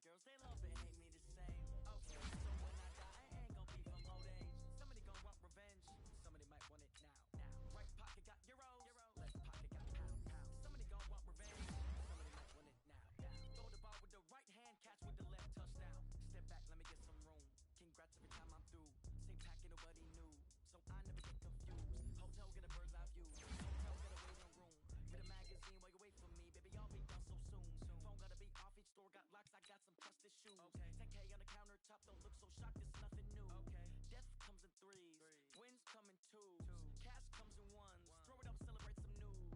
girls, they love it, hate me the same. Okay, so when I die, I ain't gon' be from old age. Somebody gon' want revenge, somebody might want it now. Right pocket got euros, left pocket got pound. Somebody gon' want revenge, somebody might want it now. Throw the ball with the right hand, catch with the left, touchdown. Step back, let me get some room. Congrats every time I'm through. Same packet, nobody knew, so I never get confused. Hotel get a bird's eye view, hotel get a waiting room. Get a magazine while you wait for me, baby, I'll be done so soon. Phone gotta be off, each store got locks, I got some trusted shoes. 10K on the countertop, don't look so shocked, it's nothing new. Death comes in threes, wins come in twos, cash comes in ones. Throw it up, celebrate some news.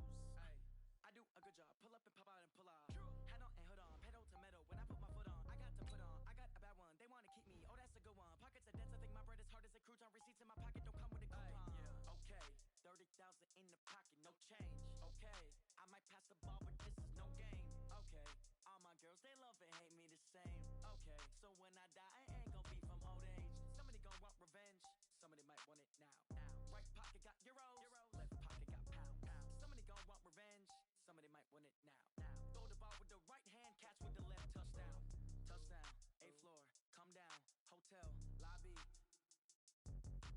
I do a good job, pull up and pop out and pull out. Head on and hood on, pedal to metal. When I put my foot on, I got to put on. I got a bad one, they wanna keep me, oh that's a good one. Pockets are dense, I think my bread is hard as a crouton. Receipts in my pocket don't come with a coupon. Okay, 30,000 in the pocket, no change. Okay, I might pass the ball, but this is no game. Okay, all my girls, they love it, hate me the same. Okay, so when I die, I ain't gon' be from old age. Somebody gon' want revenge, somebody might want it now. Right pocket got euros, left pocket got pound. Somebody gon' want revenge, somebody might want it now. Throw the ball with the right hand, catch with the left, touchdown. Touchdown, 8th floor, come down, hotel, lobby.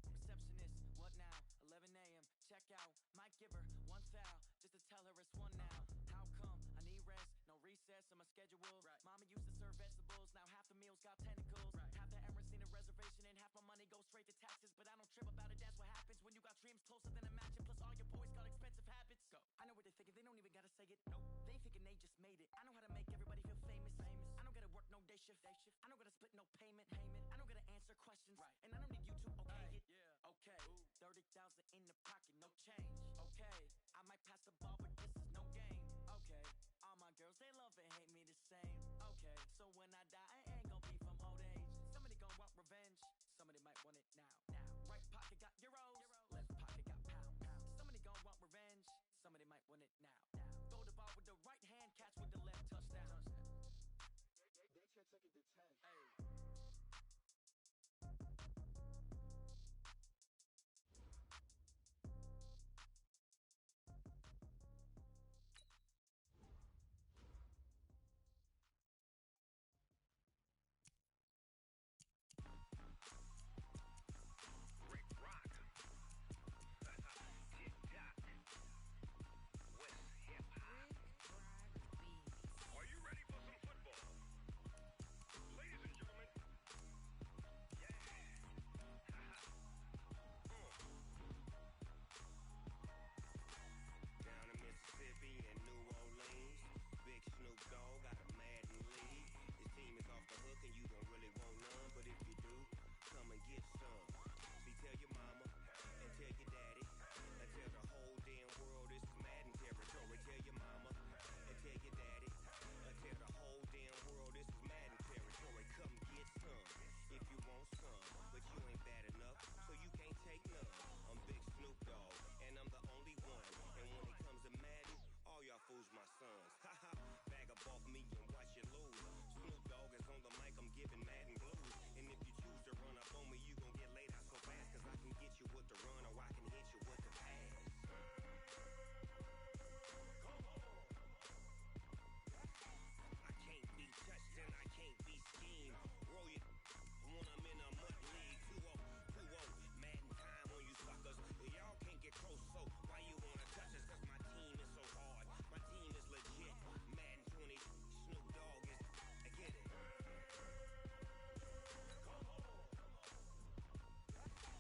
Receptionist, what now? 11 a.m. Check out. Might give her one foul just to tell her it's one now. How come? I need rest, no recess on my schedule. Mama used to serve vegetables, now half the meals got tentacles. Half the Emirates need a reservation and half my money goes straight to taxes. But I don't trip about it, that's what happens when you got dreams closer than a mansion. Plus all your boys got expensive habits. I know what they're thinking, they don't even gotta say it. They thinking they just made it. I know how to make everybody feel famous. I don't gotta work no day shift. I don't gotta split no payment. I don't gotta answer questions. And I don't need you to okay it. Okay, 30,000 in the pocket, no change. Okay, I might pass the ball, but this is no game. Okay, all my girls, they love it, hate me the same. Okay, so when I die, I ain't gon' be from old age. Somebody gon' want revenge, somebody might want it now. Right pocket got euros, left pocket got pound. Somebody gon' want revenge, somebody might want it now. Throw the ball with the right hand, catch with the left, touchdown. They check it to 10. Fools my sons. Haha, bag up off me and watch you lose. Snoop Dogg is on the mic, I'm giving Madden blues. And if you choose to run up on me, you gon' get laid out so fast. Cause I can get you with the run or I can hit you with the pass. I can't be touched and I can't be schemed. Roll it when I'm in a mud league. 2-0, Madden time on you suckers. Y'all can't get close, so why you wanna touch us? Cause my team is so hard. My team is legit. Madden 20, Snoop Dogg is. I get it.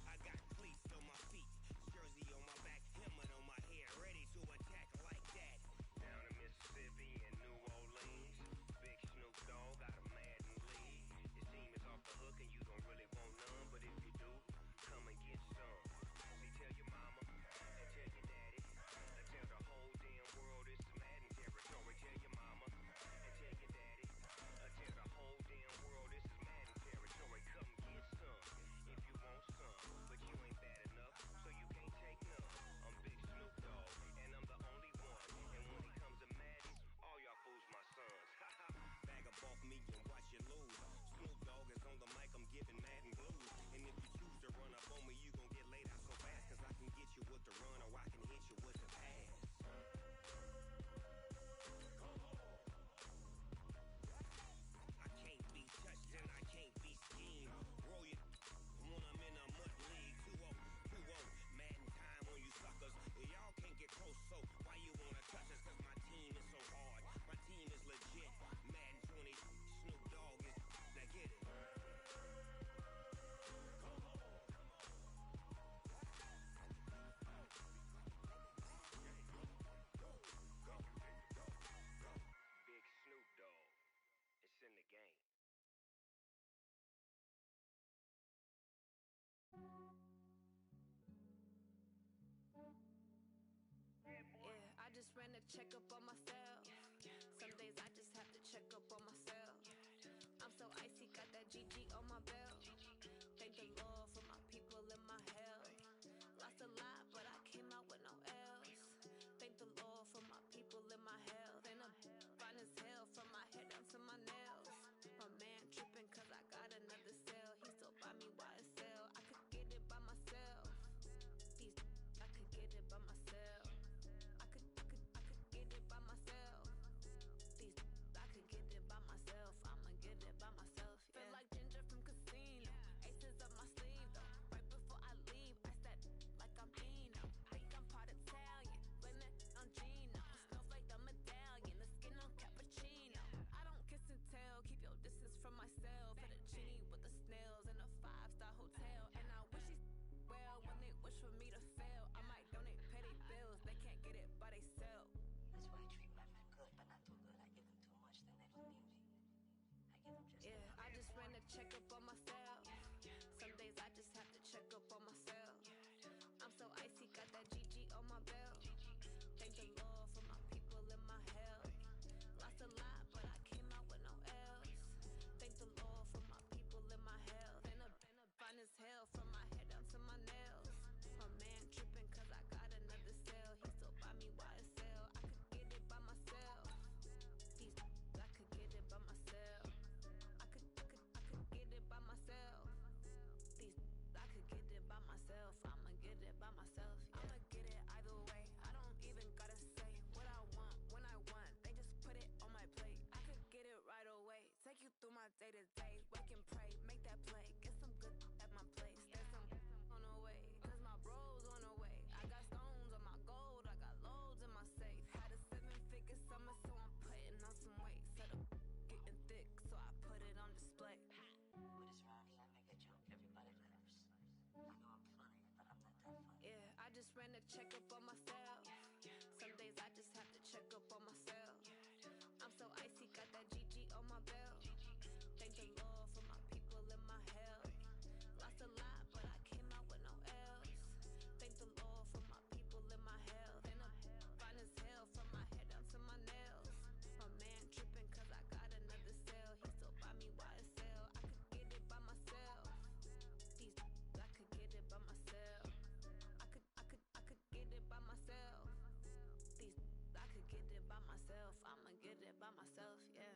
I got cleats on my feet, jersey on my back, helmet on my head, ready to attack like that. Down in Mississippi and New Orleans, big Snoop Dogg got a Madden league. His team is off the hook and you don't really want none, but if you do, come and get some. See, tell your mama and tell your daddy. Tell the whole damn world it's Madden territory. Tell your mama and tell your daddy. Tell the whole damn world this is Madden territory. Come get some if you want some, but you ain't bad enough, so you can't take none. I'm Big Snoop Dogg, and I'm the only one. And when it comes to Madden, all y'all fools my sons. Bag up off me and watch you lose. Snoop Dogg is on the mic, I'm giving Madden blues. And if you choose to run up on me, you gon' get laid out so fast. Cause I can get you with the run or I can hit you with the pass. I can't ran a checkup on myself. Some days I just have to check up on myself. I'm so icy, got that GG on my belt. Thank the Lord for my people in my hell. Lost a lot, but I came out with no L's. Thank the Lord for my people in my health. And I'm fine as hell from my head down to my nails. My man tripping cause I got another cell. He still buy me YSL. I could get it by myself. I could get it by myself. I could get it by myself. I could get it by myself. I'ma get it by myself. Yeah. Feel like Ginger from Casino. Aces up my sleeve though. Right before I leave, I said like I'm Eno. Think I'm part Italian. Blame it on Gino. Snowflake the medallion. The skin on cappuccino. I don't kiss and tell. Keep your distance from myself. For the genie with the snails in a 5-star hotel. And I wish these well when they wish for me to fail. I might donate petty bills. They can't get it by they self. That's why I treat my men good, but not too good. I give them too much, then they lose music. I give them just Yeah, I just ran a checkup on myself. Some days I just have to check up on myself. I'm so icy, got that GG on my belt. Thank the Lord for my people in my health. Lost a lot, but I came out with no L's. Thank the Lord for my people in my health. And I'm fine as hell from my head down to my nails. My man tripping cause I got another cell. He still buy me YSL. I could get it by myself. I could get it by myself. I could get it by myself. I could get it by myself. I'ma get it by myself. Yeah. I'ma get it either way. I don't even gotta say what I want when I want. They just put it on my plate. I could get it right away. Take you through my day to day. Wake and pray, make that play. Get some good at my place. There's some on the way. Cause my bros on the way. I got stones on my gold. I got loads in my safe. Had a 7-figure summer, so I'm putting on some weight. Said I'm getting thick, so I put it on display. with his rhymes, I make a joke, everybody laughs. I know I'm funny, but I'm not that funny. Yeah, I just ran a checkup on myself. Some days I just have to check up on myself. I'm so icy, got that GG on my belt. Thank the Lord for my people in my health. Lost a lot, but I came out with no L's. Thank the Lord for my people in my health. And I'm fine as hell from my head down to my nails. My man tripping cause I got another cell. He still buy me YSL. I could get it by myself. I could get it by myself. I could get it by myself. I could get it by myself. I'ma get it by myself, yeah.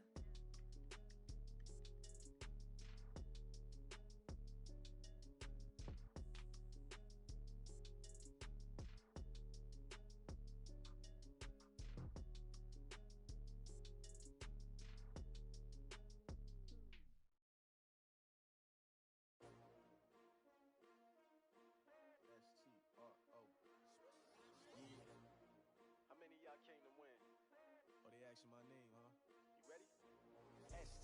How many of y'all came to win? Oh, they asking my name, huh? You ready?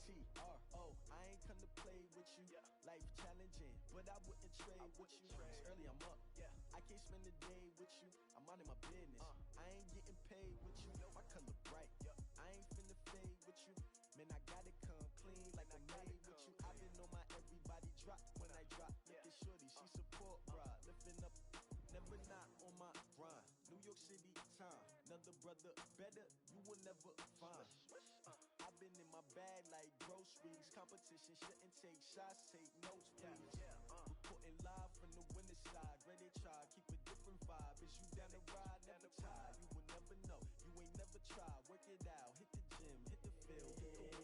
STRO, I ain't come to play with you. Yeah. Life challenging, but I wouldn't trade with you. It's early, I'm up. Yeah. I can't spend the day with you. I'm minding my business. I ain't getting paid with you. My color bright. I ain't finna fade with you. Man, I gotta come clean like I'm made with you. I've been on my everybody drop when I drop. Look at shorty, she support ride. Lifting up, never not on my grind. New York City time. Another brother better, you will never find. I've been in my bag like groceries. Competition shouldn't take shots, take notes, please. Reporting live from the winter side. Ready to try, keep a different vibe. Is you down the ride, never tired. You will never know, you ain't never tried. Work it out, hit the gym, hit the field.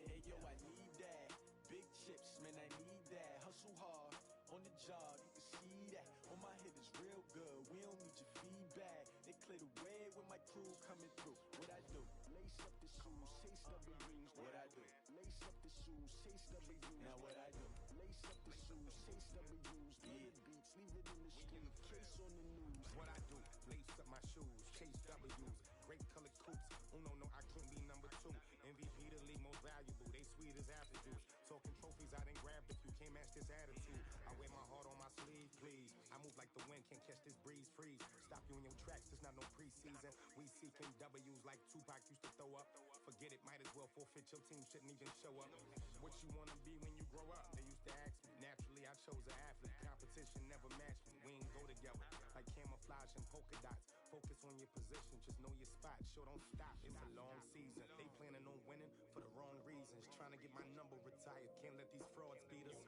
Hey yo, I need that. Big chips, man, I need that. Hustle hard, on the job, you can see that. On my head is real good, we don't need your feedback. They clear the way when my crew coming through. What I do? Lace up the shoes, chase W's. What I do? Lace up the shoes, chase W's. Now what I do? Lace up the shoes, chase W's. Play the beats, leave it in the street, case on the news. What I do? Lace up my shoes, chase W's. Great color coops. Uno, no, I can't be number 2. MVP the league most valuable. They sweet as apple juice. Talking trophies, I done grabbed a few. Can't match this attitude. I wear my heart on my sleeve, please. I move like the wind, can't catch this breeze, freeze. Stop you in your tracks, there's not no preseason. We seeking W's like Tupac used to throw up. Forget it, might as well forfeit. Your team shouldn't even show up. What you wanna be when you grow up? They used to ask me. Naturally, I chose an athlete. Competition never matched me. We ain't go together like camouflage and polka dots. Focus on your position, just know your spot. Sure, don't stop. reasons. Trying to get my number retired, can't let these frauds beat us.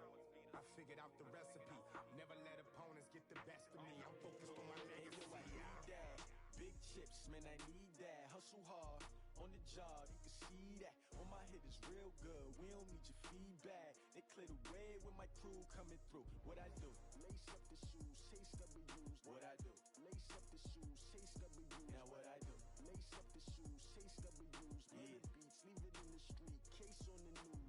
I figured out the recipe, never let opponents get the best of me. I'm focused on my Hey, yo, legacy. I need that. Big chips, man, I need that. Hustle hard on the job, you can see that. When my hit is real good, we don't need your feedback. They clear the way when my crew coming through. What I do? Lace up the shoes, chase W's. What I do? Lace up the shoes, chase W's. Now what I do? Lace up the shoes, chase W's. Yeah. Beats, leave it in the street, case on the news.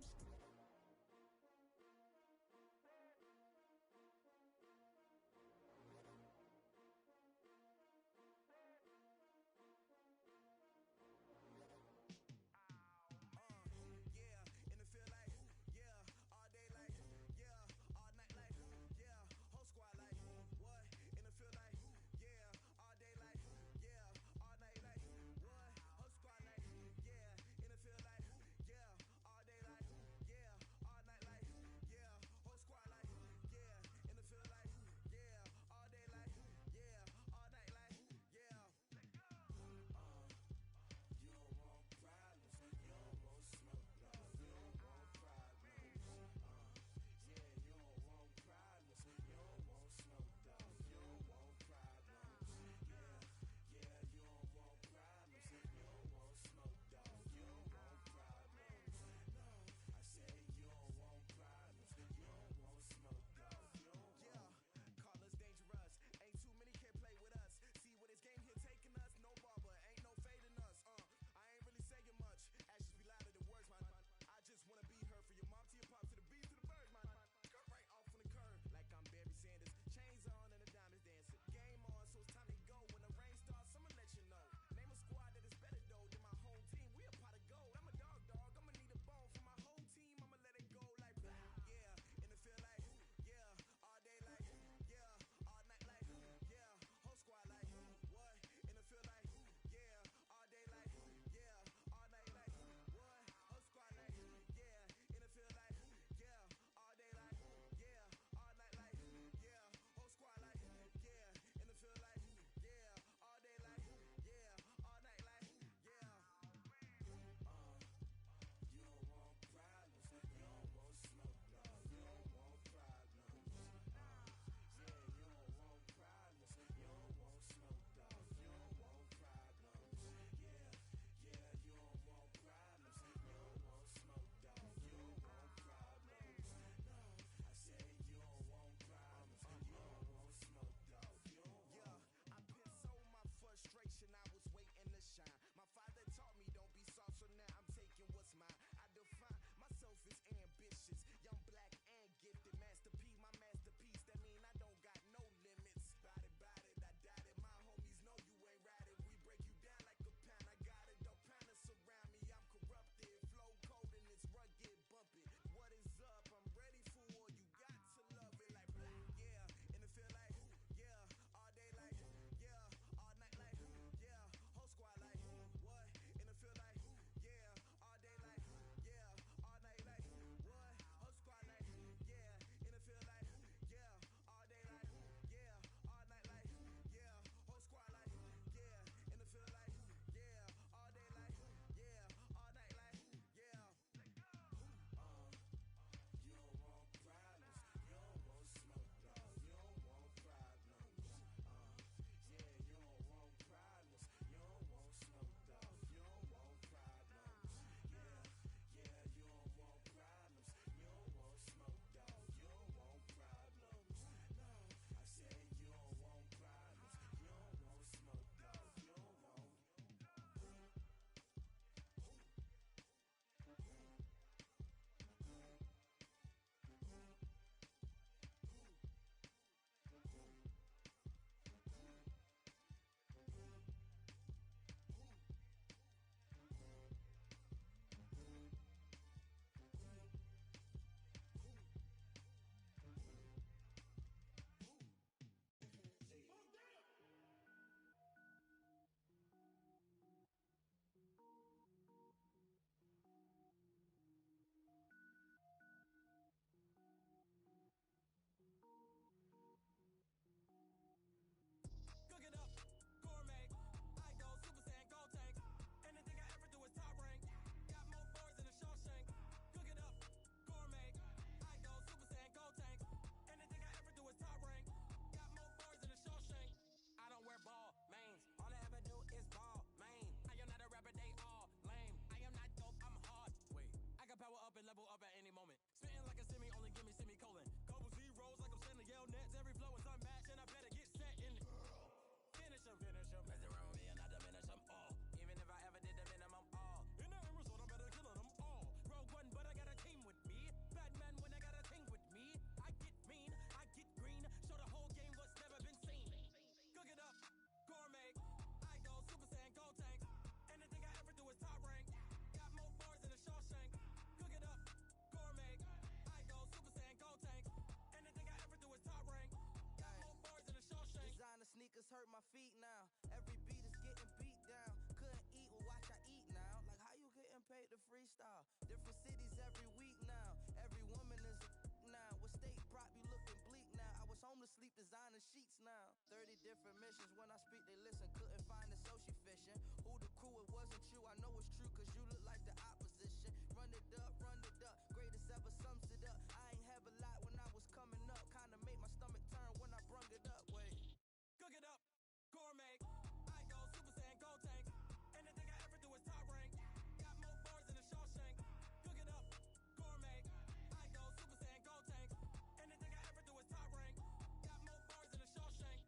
patience. When I speak, they listen. Couldn't find the social fishing. Who the crew, it wasn't you. I know it's true, cause you look like the opposition. Run it up, greatest ever sums it up. I ain't have a lot when I was coming up. Kinda made my stomach turn when I brung it up. Wait. Cook it up, gourmet. I go Super Saiyan, go tank. Anything I ever do is top rank. Got more bars than a Shawshank. Cook it up, gourmet. I go Super Saiyan, go tank. Anything I ever do is top rank. Got more bars than a Shawshank.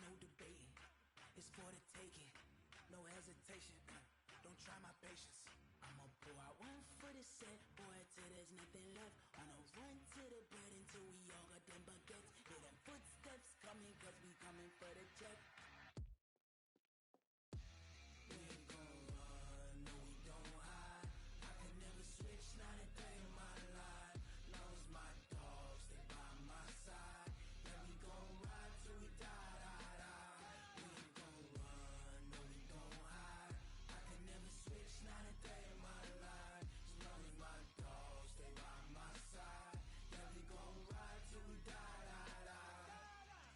no debating. It's for the taking, no hesitation. Don't try my patience. I'ma pour out one for the set, boy, till there's nothing left. On a run to the bread until we all got them baguettes. Hear them footsteps coming, cause we coming for the check. We ain't gon' run, no we don't hide. I can never switch, not a day in my life. Long as my dogs, they by my side. Yeah, we gon' ride till we die, die, die. We ain't gon' run, no we don't hide. I can never switch, not a day in my life. As long as my dogs, they by my side. Yeah, we gon' ride till we die, die, die.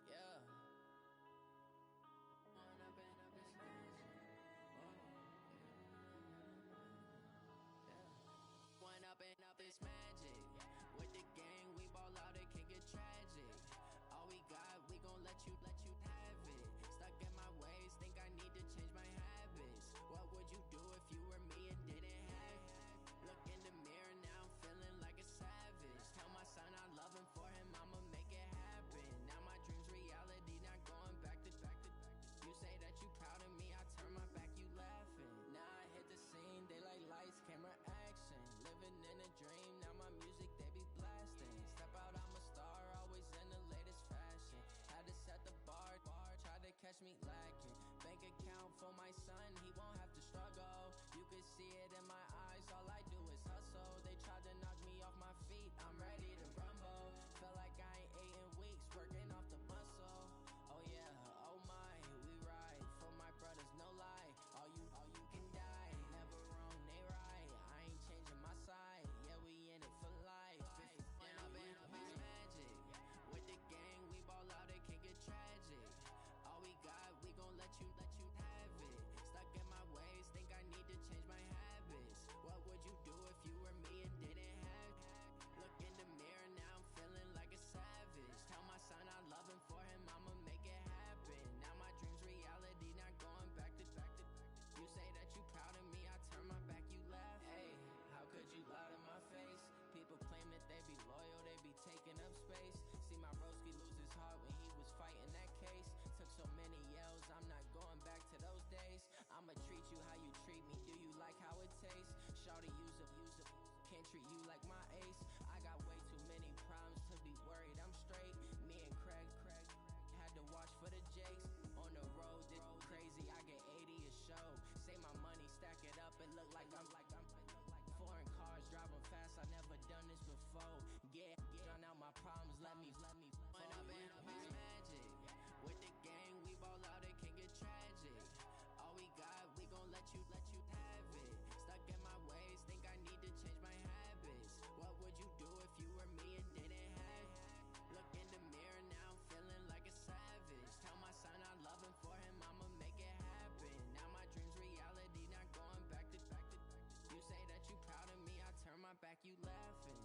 Yeah. One up and up is magic. One up and up is magic. With the gang, we ball out, it can get tragic. All we got, we gon' let you have it. Stuck in my ways, think I need to change my habits. What would you do if you were me and didn't have it? Look in the mirror now, I'm feeling like a savage. Tell my son I love him, for him I'ma make it happen. Now my dreams reality, not going back to. You say that you proud of me, I turn my back, you laughing. Now I hit the scene, they like lights, camera, action. Living in a dream, now my music they be blasting. Step out, I'm a star, always in the latest fashion. Had to set the bar, try to catch me lacking. Bank account for my son, he won't have to struggle. You can see it in my eyes, all I do is hustle. They tried to knock me off my feet, I'm ready to rumble. Feel like I ain't ate in weeks, working off the muscle. Oh yeah, oh my, we ride for my brothers, no lie. All you can die, never wrong, they right. I ain't changing my side, yeah, we in it for life. Down, up is magic. With the gang, we ball out, it can get tragic. All we got, we gon' let you have it. Stuck in my ways, think I need to change my habits. What would you do if you were me and didn't have it? Look in the mirror now, I'm feeling like a savage. Tell my son I love him, for him I'ma make it happen. Now my dreams reality, not going back to. You say that you proud of me, I turn my back, you laugh. Hey, how could you lie to my face? People claim that they be loyal, they be taking up space. See my broski lose his heart when he was fighting that case. Took so many yells, I'm not going back to those days. I'ma treat you how you treat me, do you like how it tastes? Shawty, use up, can't treat you like my ace. I got way too many problems to be worried, I'm straight. Me and Craig had to watch for the Jakes. On the road, this crazy, I get 80 a show. Say my money, stack it up, and look like I'm foreign cars, driving fast, I never done this before. Yeah, drown out my problems, let me One up and up is magic. With the gang, we ball out, it can get tragic. All we got, we gon' let you have it. Stuck in my ways, think I need to change my habits. What would you do if you were me and didn't have it? Look in the mirror now, I'm feeling like a savage. Tell my son I love him, for him I'ma make it happen. Now my dreams reality, not going back to. You say that you proud of me, I turn my back, you laughing.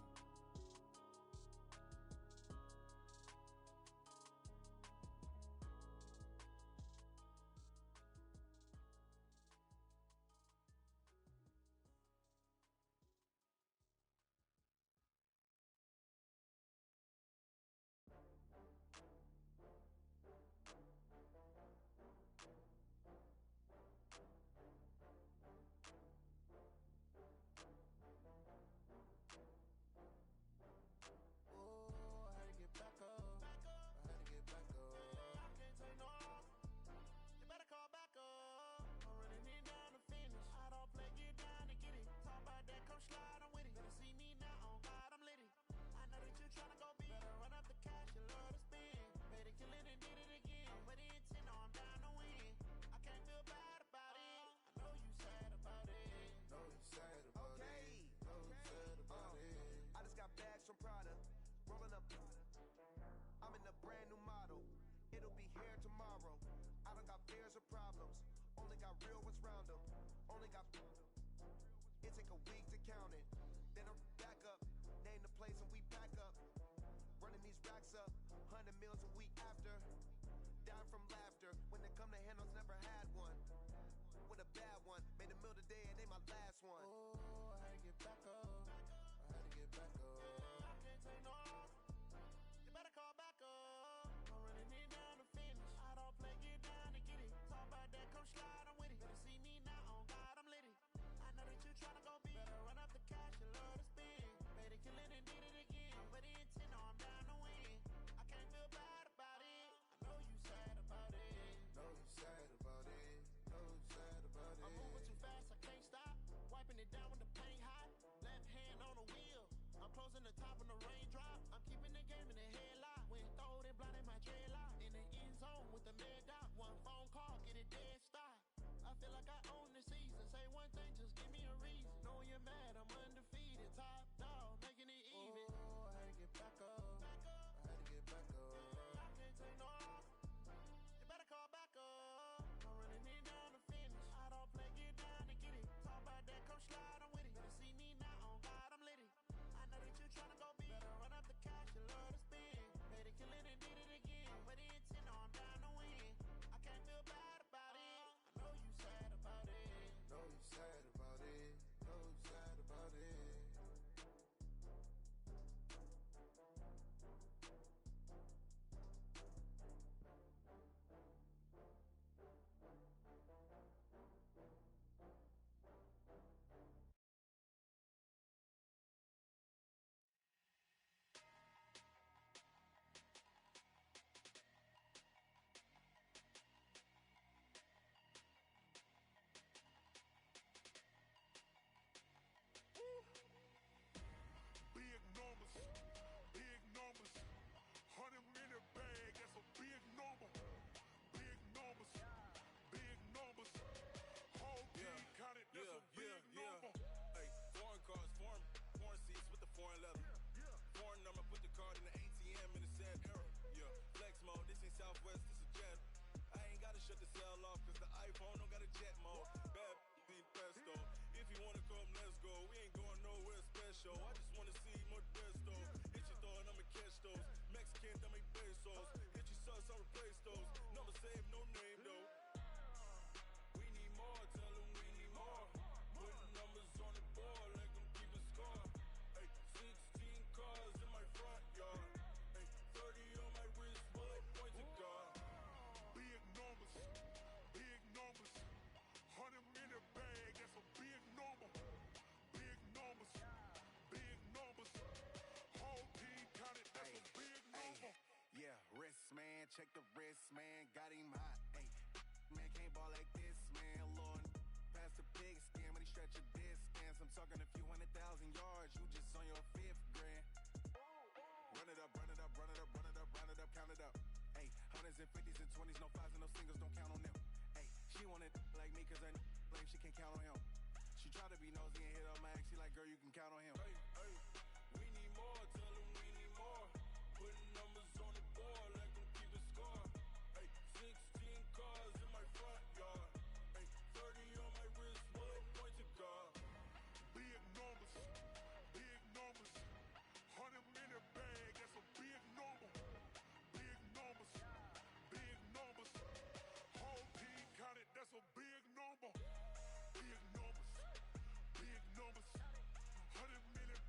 with a bad one. Made a meal today and they my last one. Oh, I had to get back up. I had to get back up. I can't take no off. You better call back up. I'm running it down to finish. I don't play, get down to get it. Talk about that, come slide, I'm with it. Better see me now, on God, I'm litty. I know that you tryna go big. Better run up the cash, you love to spin. Made a killing and did it again. But the intent, no, I'm down to win. I can't feel bad about it. I know you sad about it. Know you sad about it. Know you sad about it. I'm moving too fast, I can't stop. Wiping it down when the paint hot. Left hand on the wheel. I'm closing the top when the rain drop. I'm keeping the game in the headlock. When throwed and blinded my dreadlock. In the end zone with the mad dot. One phone call, get it dead stop. I feel like I own the season. Say one thing, just give me a reason. Knowing you're mad, I'm undefeated. Top dog, making it even. Oh, I had to get back up. I had to get back up. I can't take no off. You better call back up. I'm running it down to finish. I don't play, get down to get it. Talk about that, come slide, I'm with it. Better see me now, on God, I'm litty. I know that you tryna go big. Better run up the cash, you love to spin. Made a killing and did it again. But the intent, no, I'm down to win. I can't feel bad about it. I know you sad about it. Know you sad about it. Know you sad about it. Big numbers, big numbers. 100 in a bag, that's a big number. Big numbers, big numbers. Whole team counted, that's a big number. Hey, foreign cars, foreign seats with the foreign leather. Foreign number, put the card in the ATM in the sad era. Yeah, flex mode, this ain't Southwest, this is Jet. I ain't gotta shut the cell off, cause the iPhone don't got a jet mode. Bad beat pesto. If you wanna come, let's go. We ain't going nowhere special. I just wanna see Modesto. Hit your thought, I'ma catch those. Mexican, dame pesos. Hit your sus, I'll replace those. Number save, no name though. We need more, tell them we need more. Putting numbers on the board like I'm keeping score. Hey, 16 cars in my front yard. Hey, 30 on my wrist, bullet point to God. Big numbers, big numbers. 100 in a bag, that's a big number. Big numbers, big numbers. Whole team counted, that's a big number. Yeah, wrist man, check the wrist man, got him hot. Ay, man can't ball like this, man. Lord, past the pig skin, but he stretch a distance. I'm talking a few 100,000 yards, you just on your 5th grand. Run it up, run it up, run it up, run it up, run it up, count it up. Ay, 100s and 50s and 20s, no 5s and no singles, don't count on them. Ay, she wanted like me, cause I like she can't count on him. She tried to be nosy and hit up my ex, she like, girl, you can count on him. Hey, hey, we need more, tell them we need more. Putting numbers on the board like I'm keeping score. Hey, 16 cars in my front yard. Hey, 30 on my wrist, bullet point to God. Big numbers, big numbers. 100 in a bag, that's a big number. Big numbers, big numbers. Whole team counted, that's a big number. Big numbers, big numbers. 100 in a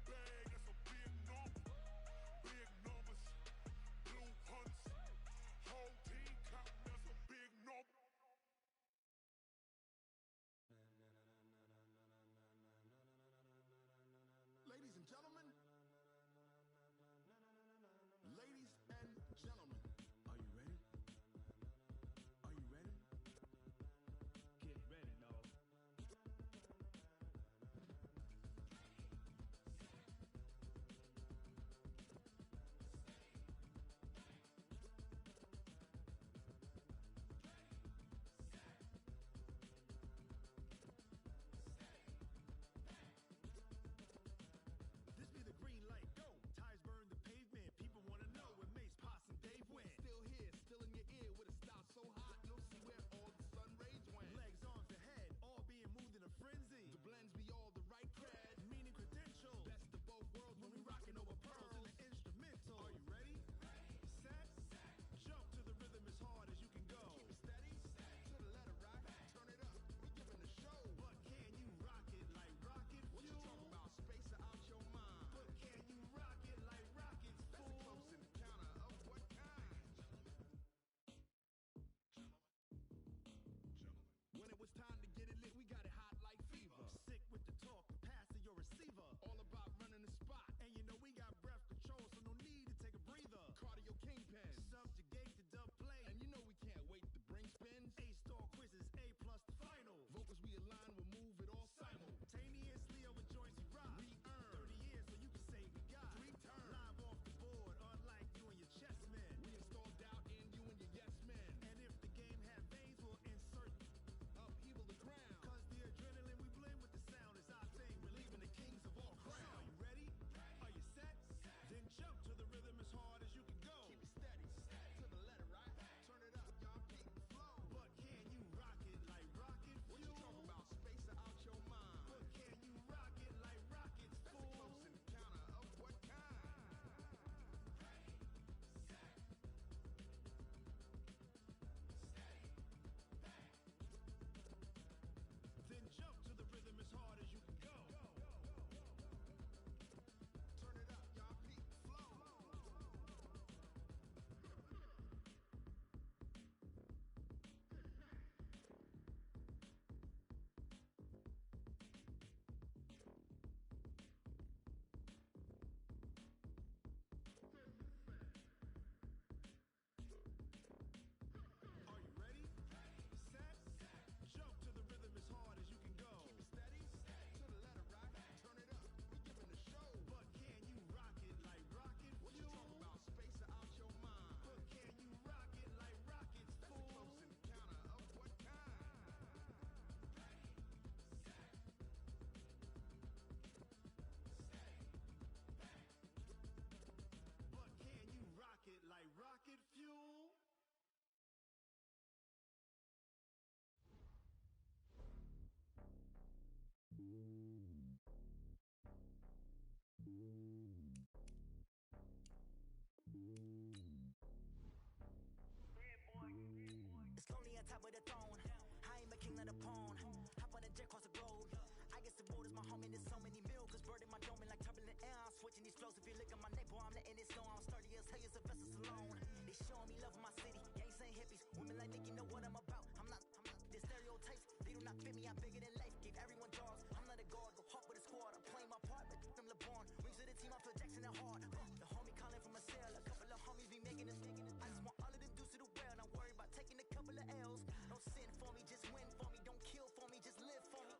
top of the throne. I am a king of the pawn. Hop on a jet across the globe. I guess the world is my home and there's so many mil. Cause bird in my dome and like turbulent air. I'm switching these flows. If you look at my neck, boy, I'm letting it snow. I'm sturdy as hell as a vessel alone. They showing me love in my city. Gang saying hippies. Women like Nicki know what I'm about. I'm not the stereotypes. They do not fit me. I'm bigger than life. Gave everyone jobs. I'm not a guard. Go hard with a squad. I'm playing my part, but I'm LeBron. Rings to the team. I feel Jackson and hard. The homie calling from a cell. A couple of homies be making us. I just want all of them dudes to do well. Not worry about taking a couple of L's. Don't sin for me, just win for me. Don't kill for me, just live for me.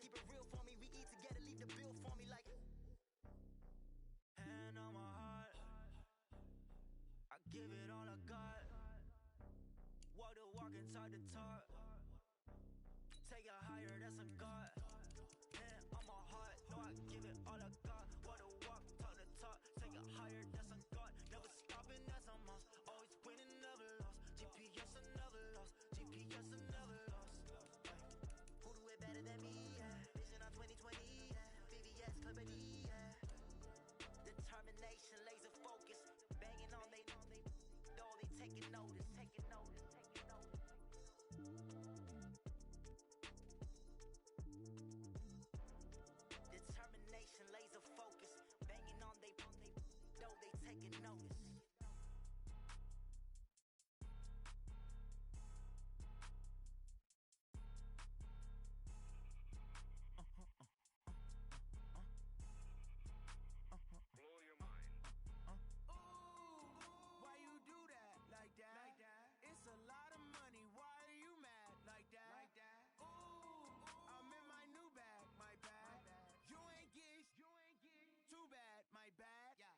Keep it real for me. We eat together, leave the bill for me like. Hand on my heart, I give it all I got. Walk the walk and talk the talk. Take it higher, that's a God. Hand on my heart, no, I give it all I got. Walk the walk, talk the talk. Take it higher, that's a God. Never stopping, that's a must. Always winning, never lost. GPS, I never lost. GPS, I never lost. Who do it better than me? Yeah. Vision on 2020. Yeah. VVS, Clippity. Yeah. Determination, laser focus. Banging on they though they taking notice. Taking notice. Taking notice. Determination, laser focus. Banging on they though they taking notice. Blow your mind. Why you do that like that? Like that? It's a lot of money. Why are you mad like that? Like that? Ooh, I'm in my new bag. My bad. You ain't get. Too bad. My bad. Yeah.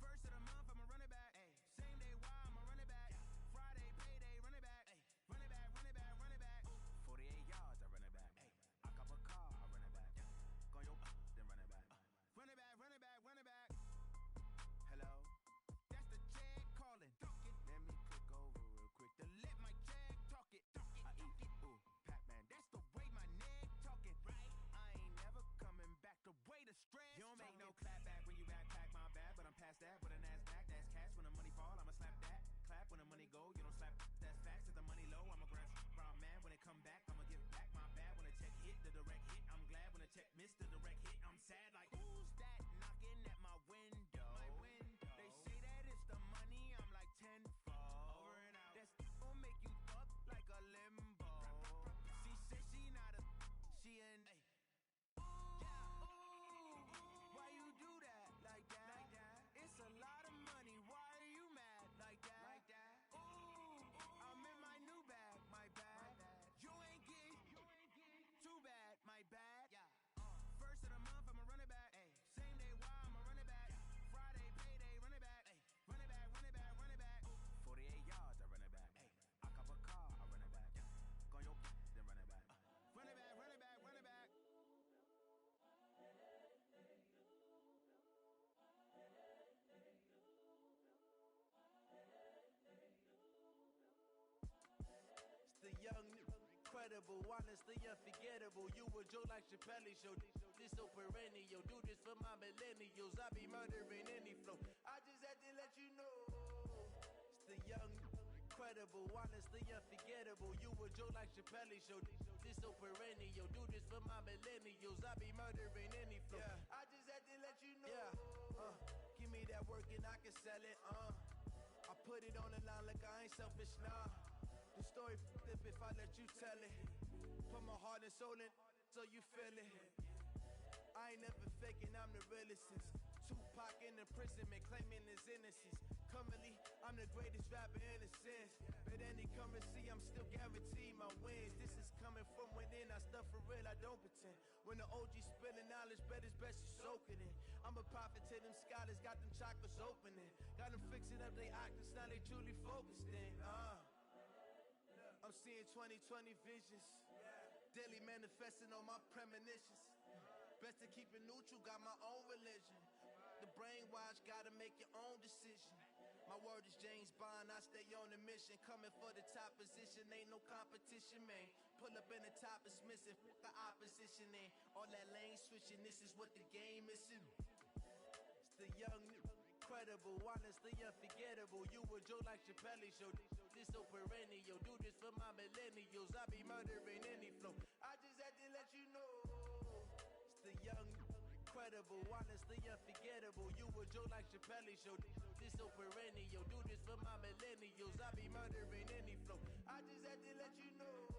First of the month, I'ma run it back. Ay. Same day, why I'ma run it back. Yeah. Friday, payday, run it back. Ay. Run it back, run it back, run it back. 48 yards, I run it back. Ay. I cop a car, I run it back. Yeah. Go yo, then run it back. Run it back, run it back, run it back. Hello? That's the Jag calling. Let me click over real quick to let my Jag talk it. I eat it. Ooh, Pac-Man, that's the way my neck talking. Right? I ain't never coming back. The way the stress. You don't make no clap back when you backpack, my bad. But I'm past that with a NASDAQ. That's cash. When the money fall, I'ma slap that. Clap when the money go. You don't slap. That's facts. If the money low, I'ma grab brown man. When it come back, I'ma give back my bad. When the check hit, the direct hit. I'm glad when the check missed the direct hit. I'm sad like who's that knocking at my window? My window. They say that it's the money. I'm like tenfold. Over and out. That's gon' make you fuck like a limbo. She said she not a. She an. Why you do that like that? Like that? It's a lot of money. Why are you mad like that? Like that? Ooh, I'm in my new bag. My bad. You ain't get. Too bad. My bad. Yeah. First of the month, I'ma run it back. Ay. Same day, why I'ma run it back. Yeah. Friday, payday, run it back. Ay. Run it back, run it back, run it back. 48 yards, I run it back. Ay. I cop a car, I run it back. Yeah. Go yo, then run it back. Run it back, run it back, run it back. It's the young, incredible, honestly unforgettable. You a Joe like Chappelle show. This so perennial. Do this for my millennials. I be murdering any flow. I just had to let you know. It's the young, incredible, honestly unforgettable. You a Joe like Chappelle show. This so perennial. Do this for my millennials. I be murdering any flow. Yeah. I just had to let you know. Yeah. Give me that work and I can sell it. I put it on the line like I ain't selfish, nah. The story flip if I let you tell it. Put my heart and soul in so you feel it. I ain't never faking, I'm the realest since Tupac in imprisonment, claiming his innocence. Currently, I'm the greatest rapper in a sense. But any currency, I'm still guaranteed my wins. This is coming from within, I stuff for real, I don't pretend. When the OG spilling knowledge, bet it's best you soak it in. I'm a prophet to them scholars, got them chakras opening. Got them fixing up they octaves, now they truly focused in. I'm seeing 2020 visions. Daily manifesting on my premonitions. Best to keep it neutral, got my own religion. The brainwash, gotta make your own decision. My word is James Bond, I stay on the mission. Coming for the top position, ain't no competition, man. Pull up in the top, it's missing, the opposition in. All that lane switching, this is what the game missing. It's the young, incredible, honestly unforgettable. You a Joe like Chappelle show. this so perennial. Do this for my millennials. I be murdering any flow. I just had to let you know. It's the young, incredible, honestly unforgettable. You a Joe like Chappelle show. This so perennial. Do this for my millennials. I be murdering any flow. I just had to let you know.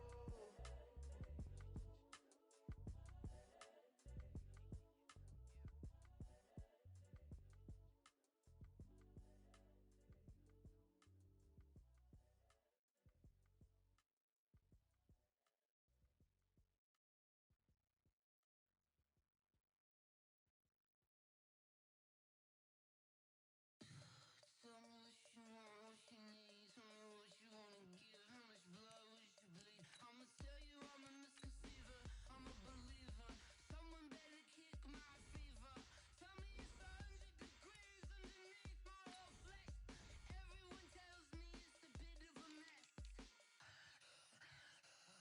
Tell me what you want, what you need. Tell me what you wanna give. How much blood would you bleed? I'ma tell you I'm a misconceiver. I'm a believer. Someone better kick my fever. Tell me it's 100 degrees underneath my whole flesh. Everyone tells me it's a bit of a mess.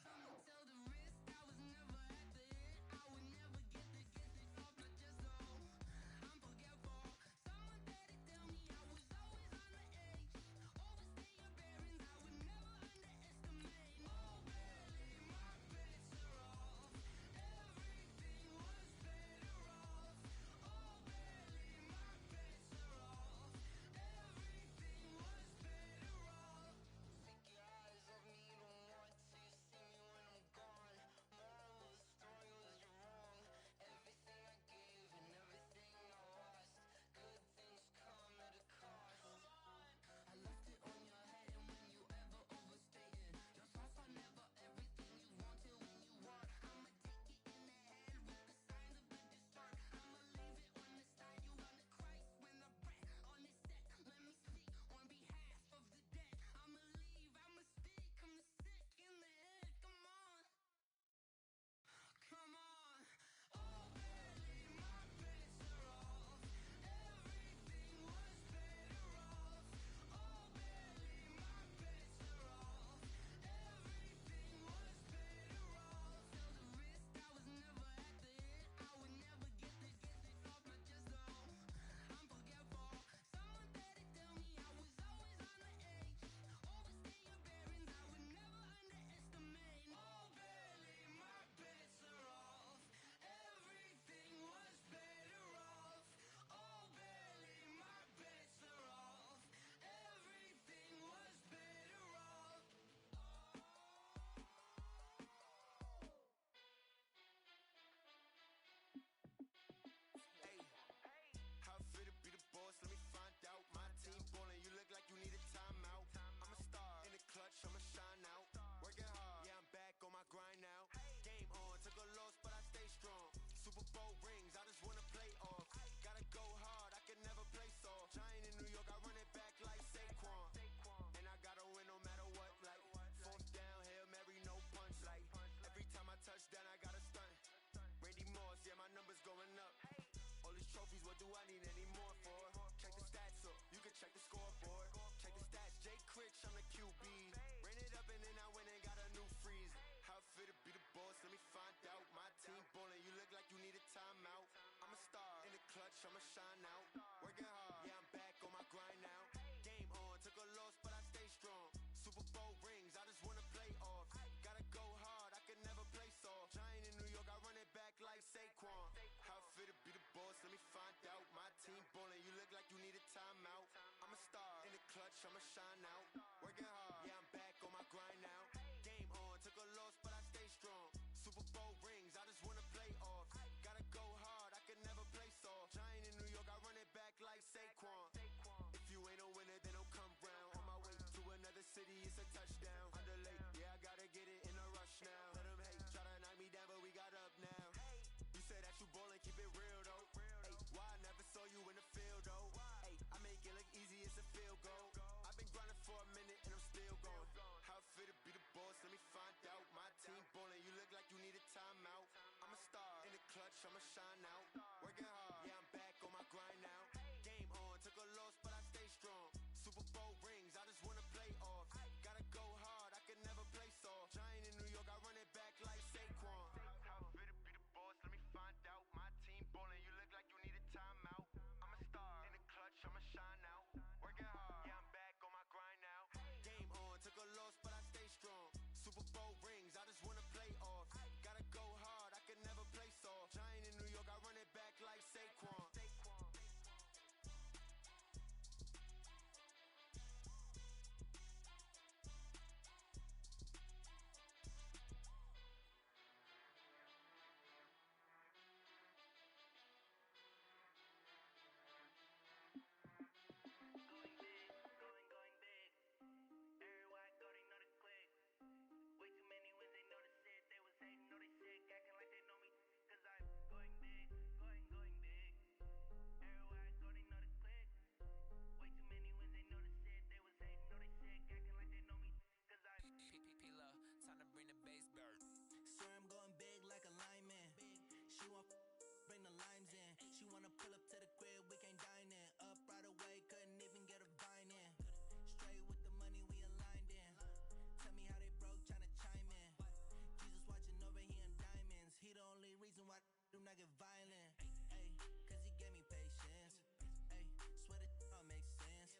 I'ma tell the risk I was never at the hit. I would never get the gift it's off my chest though. I'm forgetful. Someone better tell me I was always on the edge. Overstay your bearings, I would never underestimate. Oh, barely, my bets are off. Everything was better off. Oh, barely, my bets are off. Everything was better off. Take your eyes off me, don't want to see me when I'm gone. Moral of the story was you're wrong. Everything I gave and everything I lost. Good things come at a cost. I left it on your head and when you ever overstated. Your thoughts are never everything you wanted when you want. I'ma take it in the head with the signs of the distort. I'ma leave it on the side. You on the Christ when the breath on the set. Let me speak on behalf of the dead. I'ma leave, I'ma speak. I'm sick in the head. Come on. Come on. Oh, barely, my bets are off. Everything was better off. Oh, barely, my bets are off. Everything was better off. Tell the risk I was never at the hit. I would never get the gift it's off my chest though. I'm forgetful. Someone better tell me I was always on the edge. Overstay your bearings, I would never underestimate. Oh, barely, my bets are off. Everything was better off. Oh, barely, my bets are off. Everything was better off. Hey, how I feel to be the boss? Let me find out. My team ballin', you look like you need a timeout. I'm a star in the clutch, I'ma shine out. Working hard, yeah, I'm back on my grind now. Game on, took a loss, but I stay strong. Super Bowl rings, I just wanna play off. Gotta go hard, I can never play soft. Giant in New York, I run it back like Saquon. And I gotta win no matter what, like fourth down, Hail Mary, no punch. Like every time I touch down, I gotta stunt. Randy Moss, yeah, my numbers going up. All these trophies, what do I need any more for? Check the stats up, you can check the scoreboard. Check the stats, Jay Critch, I'm the QB. Ran it up and then I went and got a new freeze. How I feel to be the boss, let me find out. My team ballin', you look like you need a timeout. I'm a star in the clutch, I'ma shine out. Working hard, yeah, I'm back on my grind now. Game on, took a loss, but I stay strong. Super Bowl rings, I just wanna play off. Gotta go hard, I can never play soft. Giant in New York, I run it back like Saquon. How I feel to be the boss, let me find out. My team ballin', you look like you need a timeout. I'm a star in the clutch, I'ma shine out. Working hard, yeah, I'm back on my grind now. Game on, took a loss, but I stay strong. Super Bowl rings, I just wanna play off. Gotta go hard, I can never play soft. Giant in New York, I run it back like Saquon. If you ain't a winner, then don't come round. On my way to another city, it's a touchdown. Underlay, yeah, I gotta get it in a rush now. Let them hate, try to knock me down, but we got up now. You said that you ballin', keep it real though. Hey, why I never saw you in the field though? Hey, I make it look easy, it's a field goal. I've been grinding for a minute and I'm still going. How I feel to be the boss, let me find out. My team ballin', you look like you need a timeout. I'm a star in the clutch, I'ma shine out. Working hard, yeah, I'm back on my grind now. Game on, took a loss, but I stay strong. Super Bowl rings, I just wanna play off. Gotta go hard, I can never play soft. Giant in New York, I run it back like Saquon. How I feel to be the boss, let me find out. My team ballin', you look like you need a timeout. I'm a star in the clutch, I'ma shine out. Working hard, yeah, I'm back on my grind now. 4 rings, I just wanna play off. Gotta go hard, I can never play soft. Giant in New York, I run it back like Saquon. Time to bring the bass bird. Swear I'm going big like a lineman. She want bring the limes in. She wanna pull up to the crib, we can't dine in. Up right away, couldn't even get a vine in. Straight with the money, we aligned in. Tell me how they broke, tryna chime in. Jesus watching over here in diamonds. He the only reason why I do not get violent. Ayy, cause he gave me patience. Ayy, swear that all makes sense.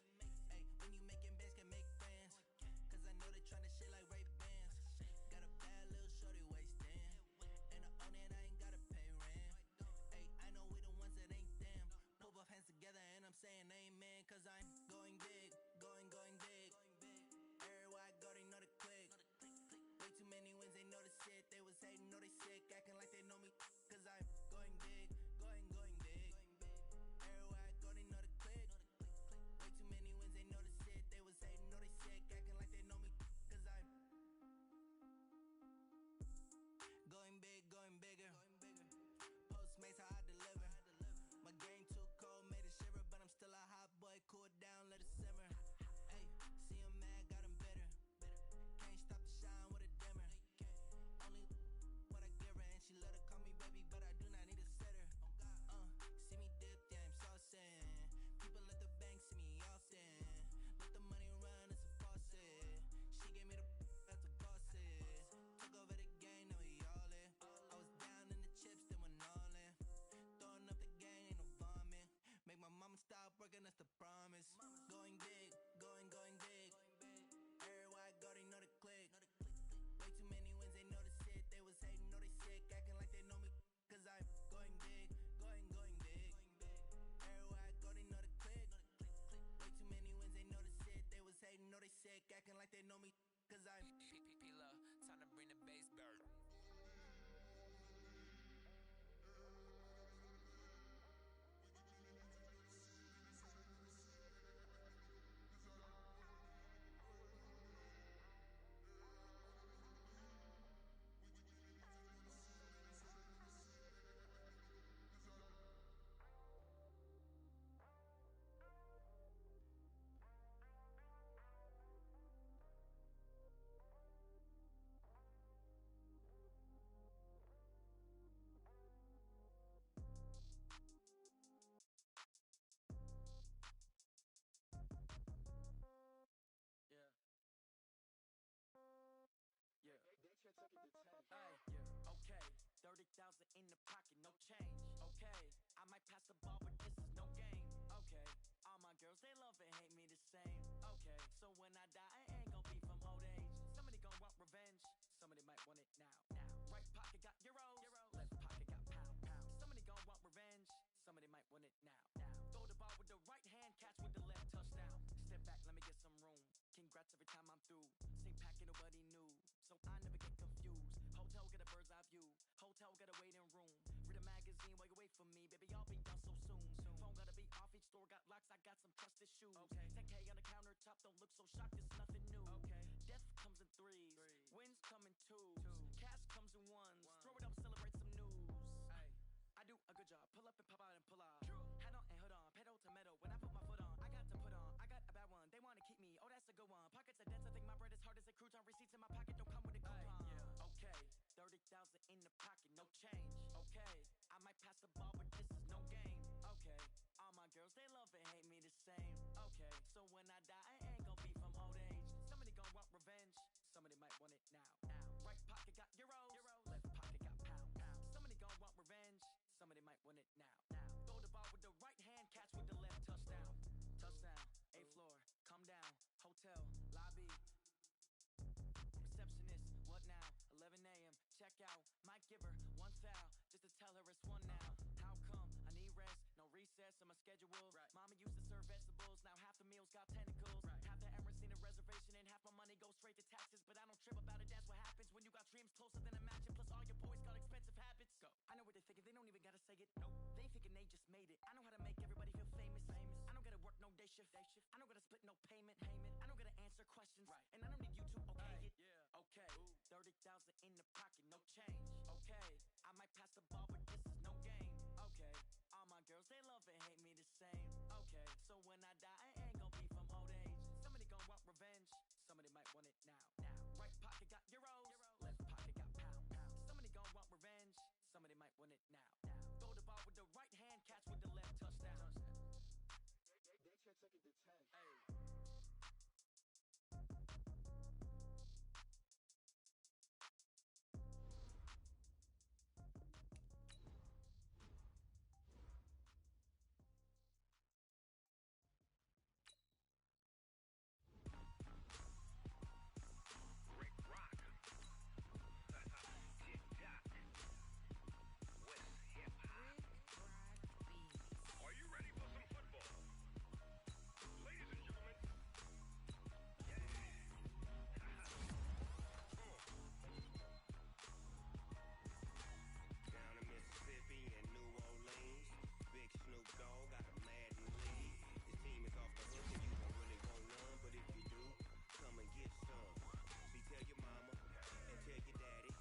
Ayy, when you making bands, can make friends. Cause I know they tryna shit like Ray Bans. Got a bad little shorty wasting. And I own it, I ain't gotta pay rent. Ayy, I know we the ones that ain't them. Pull both hands together and I'm saying amen. Cause I'm going big, going big. Everywhere I go, they know the click. Way too many wins, they know the shit. They was hating, know they sick, acting like they know me. Cause I'm going big, going big. Everywhere I go, they know the click. Way too many wins, they know the shit. They was hating, know they sick, acting like they know me. Cause I'm going bigger. Postmates how I deliver. My game too cold, made it shiver, but I'm still a hot boy. Cool down, let it simmer. Hey, see him mad, got him bitter. Can't stop the shine with a dimmer. Only what I give her, and she love to call me baby, but I do not need a sitter. See me dip, yeah, I'm saucing. People at the bank see me often. Let the money run, it's a faucet. She gave me the that's a bosses. Took over the game, now we all in. I was down in the chips, then went all in. Throwing up the game, ain't no vomit. Make my mama stop working, that's the promise. Going big, going big. Everywhere I go, they know the click. Way too many wins, they know the shit. They was hating, know they sick, acting like they know me. Cause I'm going big, going big. Everywhere I go, they know the click. Way too many wins, they know the shit. They was hating, know they sick, acting like they know me. Cause I'm P-P-P-Love, time to bring the bass bird. Okay, 30,000 in the pocket, no change. Okay, I might pass the ball, but this is no game. Okay, all my girls, they love and hate me the same. Okay, so when I die, I ain't gon' be from old age. Somebody gon' want revenge, somebody might want it now. Right pocket got euros, left pocket got pound. Somebody gon' want revenge, somebody might want it now. Throw the ball with the right hand, catch with the left, touchdown. Step back, let me get some room. Congrats every time I'm through. Same packet, nobody knew, so I never get confused. Hotel get a bird's eye view. Hotel get a waiting room. Read a magazine while you wait for me, baby. I'll be done so soon. Phone gotta be off. Each store got locks. I got some trusted shoes. 10K on the countertop. Don't look so shocked. It's nothing new. Death comes in threes. Wins come in twos. Cash comes in ones. Throw it up, celebrate some news. I do a good job. Pull up and pop out and pull out. Head on and hood on. Pedal to metal. When I put my foot on, I got to put on. I got a bad one. They wanna keep me. Oh, that's a good one. Pockets are dense. I think my bread is hard as a crouton. Receipts in my pocket don't come with a coupon. Okay, 30,000 in the pocket, no change. Okay, I might pass the ball, but this is no game. Okay, all my girls, they love and hate me the same. Okay, so when I die, I ain't gon' be from old age. Somebody gon' want revenge, somebody might want it now. Right pocket got euros, left pocket got pound. Somebody gon' want revenge, somebody might want it now. Throw the ball with the right hand, catch with the left, touchdown. Touchdown, 8th floor, come down, hotel, lobby. Receptionist, what now? wolves. Mama used to serve vegetables, now half the meals got tentacles. Half the Emirates need a reservation and half my money goes straight to taxes. But I don't trip about it, that's what happens when you got dreams closer than a mansion. Plus all your boys got expensive habits. Go. I know what they're thinking, they don't even gotta say it. Nope. They thinking they just made it. I know how to make everybody feel famous. I don't gotta work no day shift. I don't gotta split no payment. I don't gotta answer questions. And I don't need you to okay it. Okay. 30,000 in the pocket, no change. Okay. I might pass the ball, but this is no game. Okay. All my girls, they love and hate me the same. Okay. So when I die, I ain't gon' be from old age. Somebody gon' want revenge. Somebody might want it now. Right pocket got euros. Left pocket got pounds. Somebody gon' want revenge. Somebody might want it now. Throw the ball with the right hand, catch with the left, touchdown. They can't take it to 10. Hey. Rick Rock. TikTok. West Hip Hop. Are you ready for some football? Ladies and gentlemen. Yeah. Down in Mississippi and New Orleans, Big Snoop Dogg got a Madden lead. His team is off the hook and you don't really want none, but if you do, come and get some. See, tell your mama and tell your daddy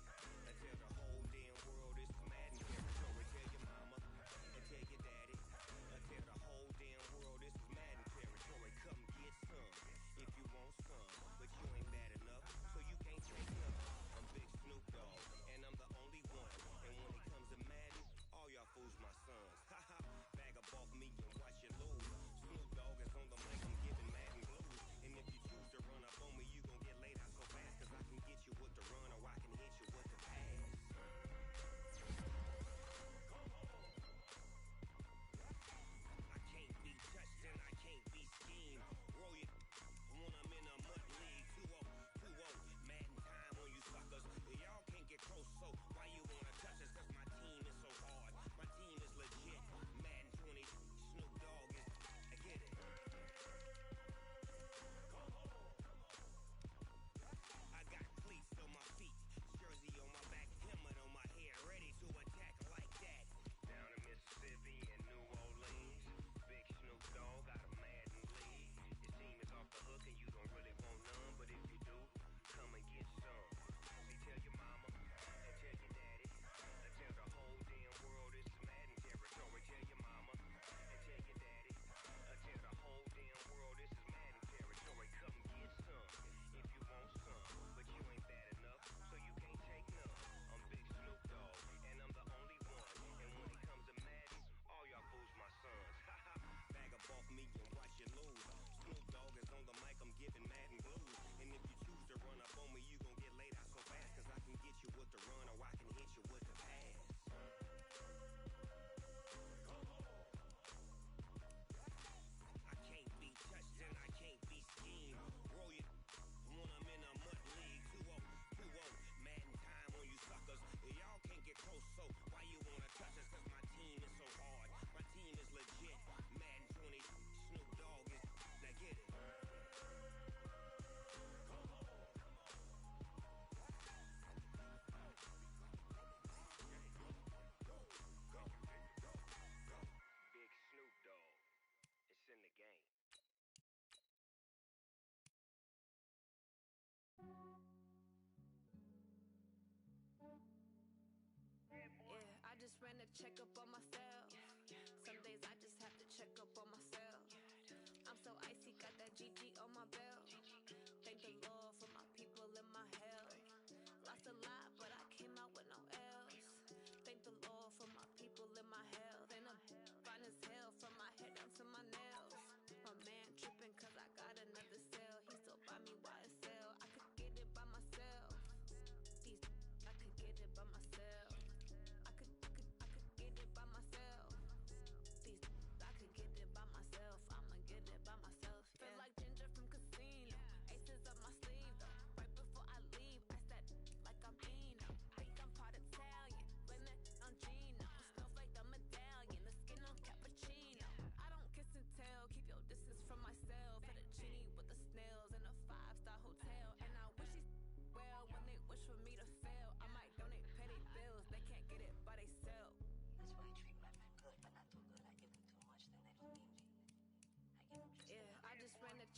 and tell the whole damn world this is Madden territory. Tell your mama and tell your daddy and tell the whole damn world this is Madden territory. Come get some if you want some, but you ain't bad enough, so you can't take none. I'm Big Snoop Dogg and I'm the only one. And when it comes to Madden, all y'all fools my sons. Haha, bag up off me and watch you lose. Snoop Dogg is on the mic, I'm giving Madden blues. And if you choose to run up on me, you gon' get laid out so fast. Cause I can get you with the run or I can hit you with the pass. I can't be touched and I can't be schemed. Roll it when I'm in a mud league. 2-0, 2-0, Madden time on you suckers. Y'all can't get close, so why you wanna touch us? Cause my team is so hard. My team is legit. Madden 20, Snoop Dogg is, I get it. I got cleats on my feet, jersey on my back, helmet on my head, ready to attack like that. Down in Mississippi and New Orleans, Big Snoop Dogg got a Madden lead. Your team is off the hook and you don't really want none, but if you do, come and get some. See, tell your mama and tell your daddy and tell the whole damn world this is Madden territory. Tell your mama and tell your daddy and tell the whole damn world this is Madden territory. Come get some if you want some, but you ain't bad enough, so you can't take none. I'm Big Snoop Dogg and I'm the only one. And when it comes to Madden, all y'all fools my sons. Haha, bag up off me and watch you lose. Snoop Dogg is on the mic, I'm giving Madden blues. And if you choose to run up on me, you gon' get laid out so fast. Cause I can get you with the run or I can hit you with the pass. I can't be touched and I can't be schemed. Roll it when I'm in a mud league. 2-0, 2-0, Madden time on you suckers. Y'all can't get close, so why you wanna touch us? Cause my team is so hard. My team is legit. Madden 20, Snoop Dogg is, now get it. Big Snoop Dogg. It's in the game. Yeah, I just ran a checkup on myself. Some days I just have to check up on myself. I'm so icy, got that GG on my belt. Thank the Lord for my people and my health. Lost a lot, but I came out with no L's. Thank the Lord for my people and my health. And I'm fine as hell from my head down to my nails. My man tripping cause I got another cell. He still buy me YSL. I could get it by myself. I could get it by myself. I could get it by myself.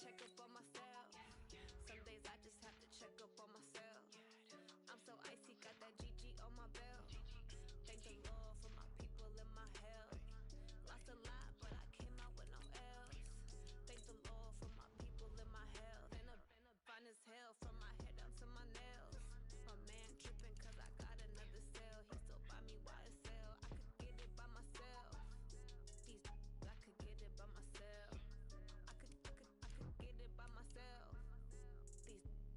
check up on myself. Some days I just have to check up on myself. I'm so icy, got that GG on my belt. Thank the Lord for my people in my health. Lost a lot, but I came out with no L's. Thank the Lord for my people in my health. Been a fine as hell from my head down to my nails. My man tripping cause I got another cell. He still buy me YSL. I could get it by myself. I could get it by myself. I could get it by myself.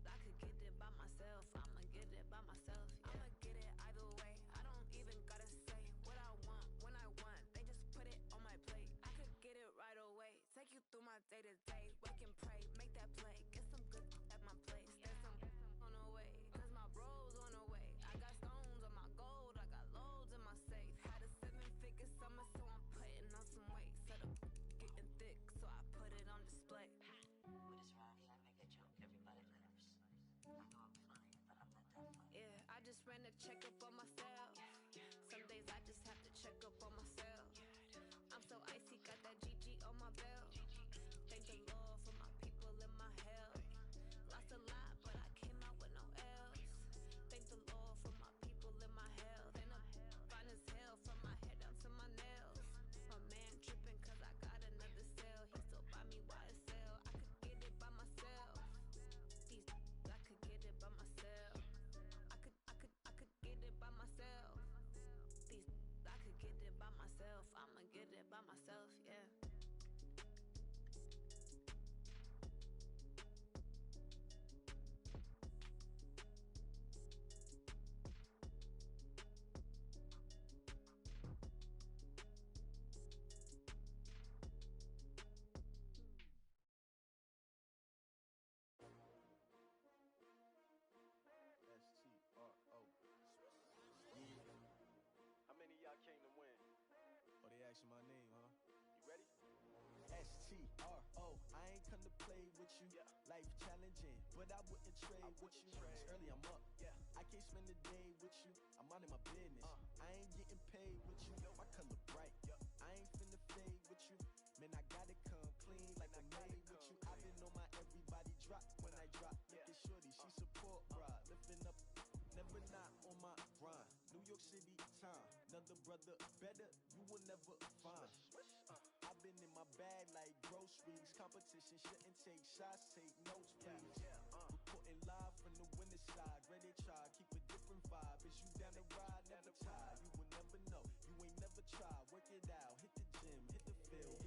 I could get it by myself. I'ma get it by myself. Yeah. I'ma get it either way. I don't even gotta say what I want when I want. They just put it on my plate. I could get it right away. Take you through my day to day. Wake and pray, make that play. Get some good at my place. There's some on the way, cause my bro's on the way. I got stones on my gold. I got loads in my safe. Had a 7-figure summer, so I'm putting on some weight. Set up getting thick, so I put it on display. With this rhyme, I make a joke, everybody laughs. I know I'm funny, but I'm not that funny. Yeah, I just ran a check up on myself. Some days I just have to check up on myself. I'm so icy, got that GG on my belt. Thank the Lord for my people in my health. Lost a lot, but I came out with no L's. Thank the Lord for my people in my health. And I'm fine as hell from my head down to my nails. My man tripping cause I got another cell. He still buy me YSL. I could get it by myself. I could get it by myself. I could get it by myself. I could get it by myself. I'ma get it by myself, yeah. STRO. How many of y'all came to win? Oh, they asking my name, huh? You ready? STRO. I ain't come to play with you. Yeah. Life challenging, but I wouldn't trade with you. It's early, I'm up. Yeah. I can't spend the day with you. I'm minding my business. I ain't getting paid with you. My color bright. I ain't finna fade with you. Man, I gotta come clean like I made with you. I've been on my everybody drop when I drop. Look at shorty, she support ride. Lifting up, never not on my grind. New York City time. Another brother better, you will never find. I've been in my bag like groceries. Competition shouldn't take shots, take notes, please. Reporting live from the winter side. Ready to try, keep a different vibe. Is you down the ride, never tired. You will never know, you ain't never tried. Work it out, hit the gym, hit the field.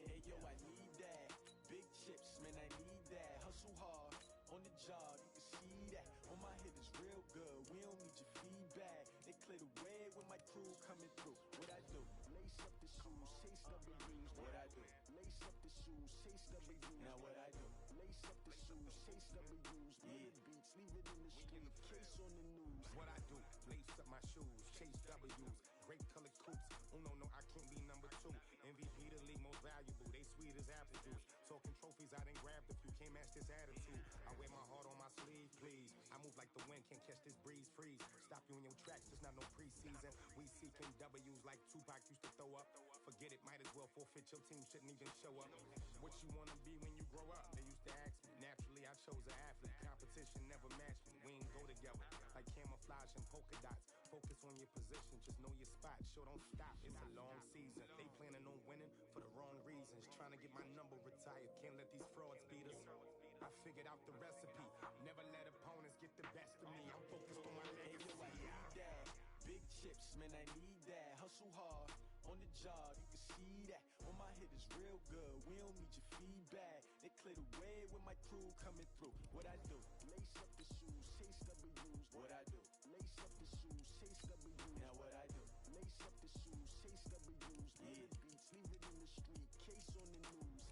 Hey yo, I need that. Big chips, man, I need that. Hustle hard, on the job, you can see that. On my hit is real good, we don't need your feedback. They clear the way when my crew coming through. What I do? Lace up the shoes, chase W's. What I do? Lace up the shoes, chase W's. Now what I do? Lace up the shoes, chase W's. Murder beats, leave it in the street, case on the news. What I do, lace up my shoes, chase W's, great colored coops. Uno, no, I can't be number 2. MVP the league most valuable, they sweet as apple juice. Talking trophies, I done grabbed a few, can't match this attitude. I wear my heart on my sleeve, please. I move like the wind, can't catch this breeze, freeze. Stop you in your tracks, there's not no preseason. We seeking W's like Tupac used to throw up. Forget it, might as well forfeit, your team shouldn't even show up. What you wanna be when you grow up? They used to ask me. Naturally, I chose an athlete. Competition never matched me. We ain't go together like camouflage and polka dots. Focus on your position, just know your spot. Show don't stop, it's a long season. They planning on winning for the wrong reasons. Trying to get my number retired, can't let these frauds beat us. I figured out the recipe. Never let opponents get the best of me. I'm focused on my legacy. Hey yo, I need that. Big chips, man, I need that. Hustle hard, on the job, you can see that. On my hit is real good, we don't need your feedback. They clear the way when my crew coming through. What I do? Lace up the shoes, chase W's. What I do? Lace up the shoes, chase W's. Now what I do? Lace up the shoes, chase W's. Murder beats, leave it in the street, case on the news.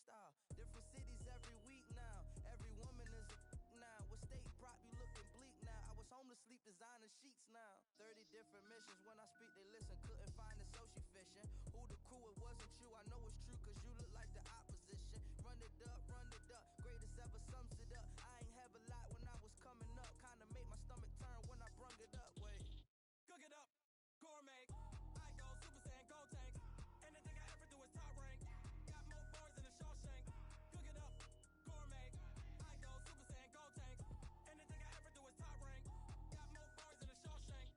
lifestyle. Different cities every week now. Every woman is a now. With state prop, you looking bleak now. I was home to sleep, designer sheets now. 30 different missions. When I speak, they listen. Couldn't find it, so she fishing. Who the crew? It wasn't you. I know it's true, cause you look like the opposition. Run it up, run it up. Greatest ever sums it up. I ain't have a lot when I was coming up. Kinda made my stomach turn when I brung it up. Wait. Cook it up, gourmet. I go Super Saiyan, go tank. Anything I ever do is top rank. Got more bars than a Shawshank. Cook it up, gourmet. I go Super Saiyan, go tank. Anything I ever do is top rank. Got more bars than a Shawshank.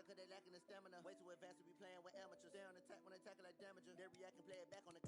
cause they lacking the stamina. Way too advanced to be playing with amateurs. Stay on attack when they tackle like damager. They react and play it back on the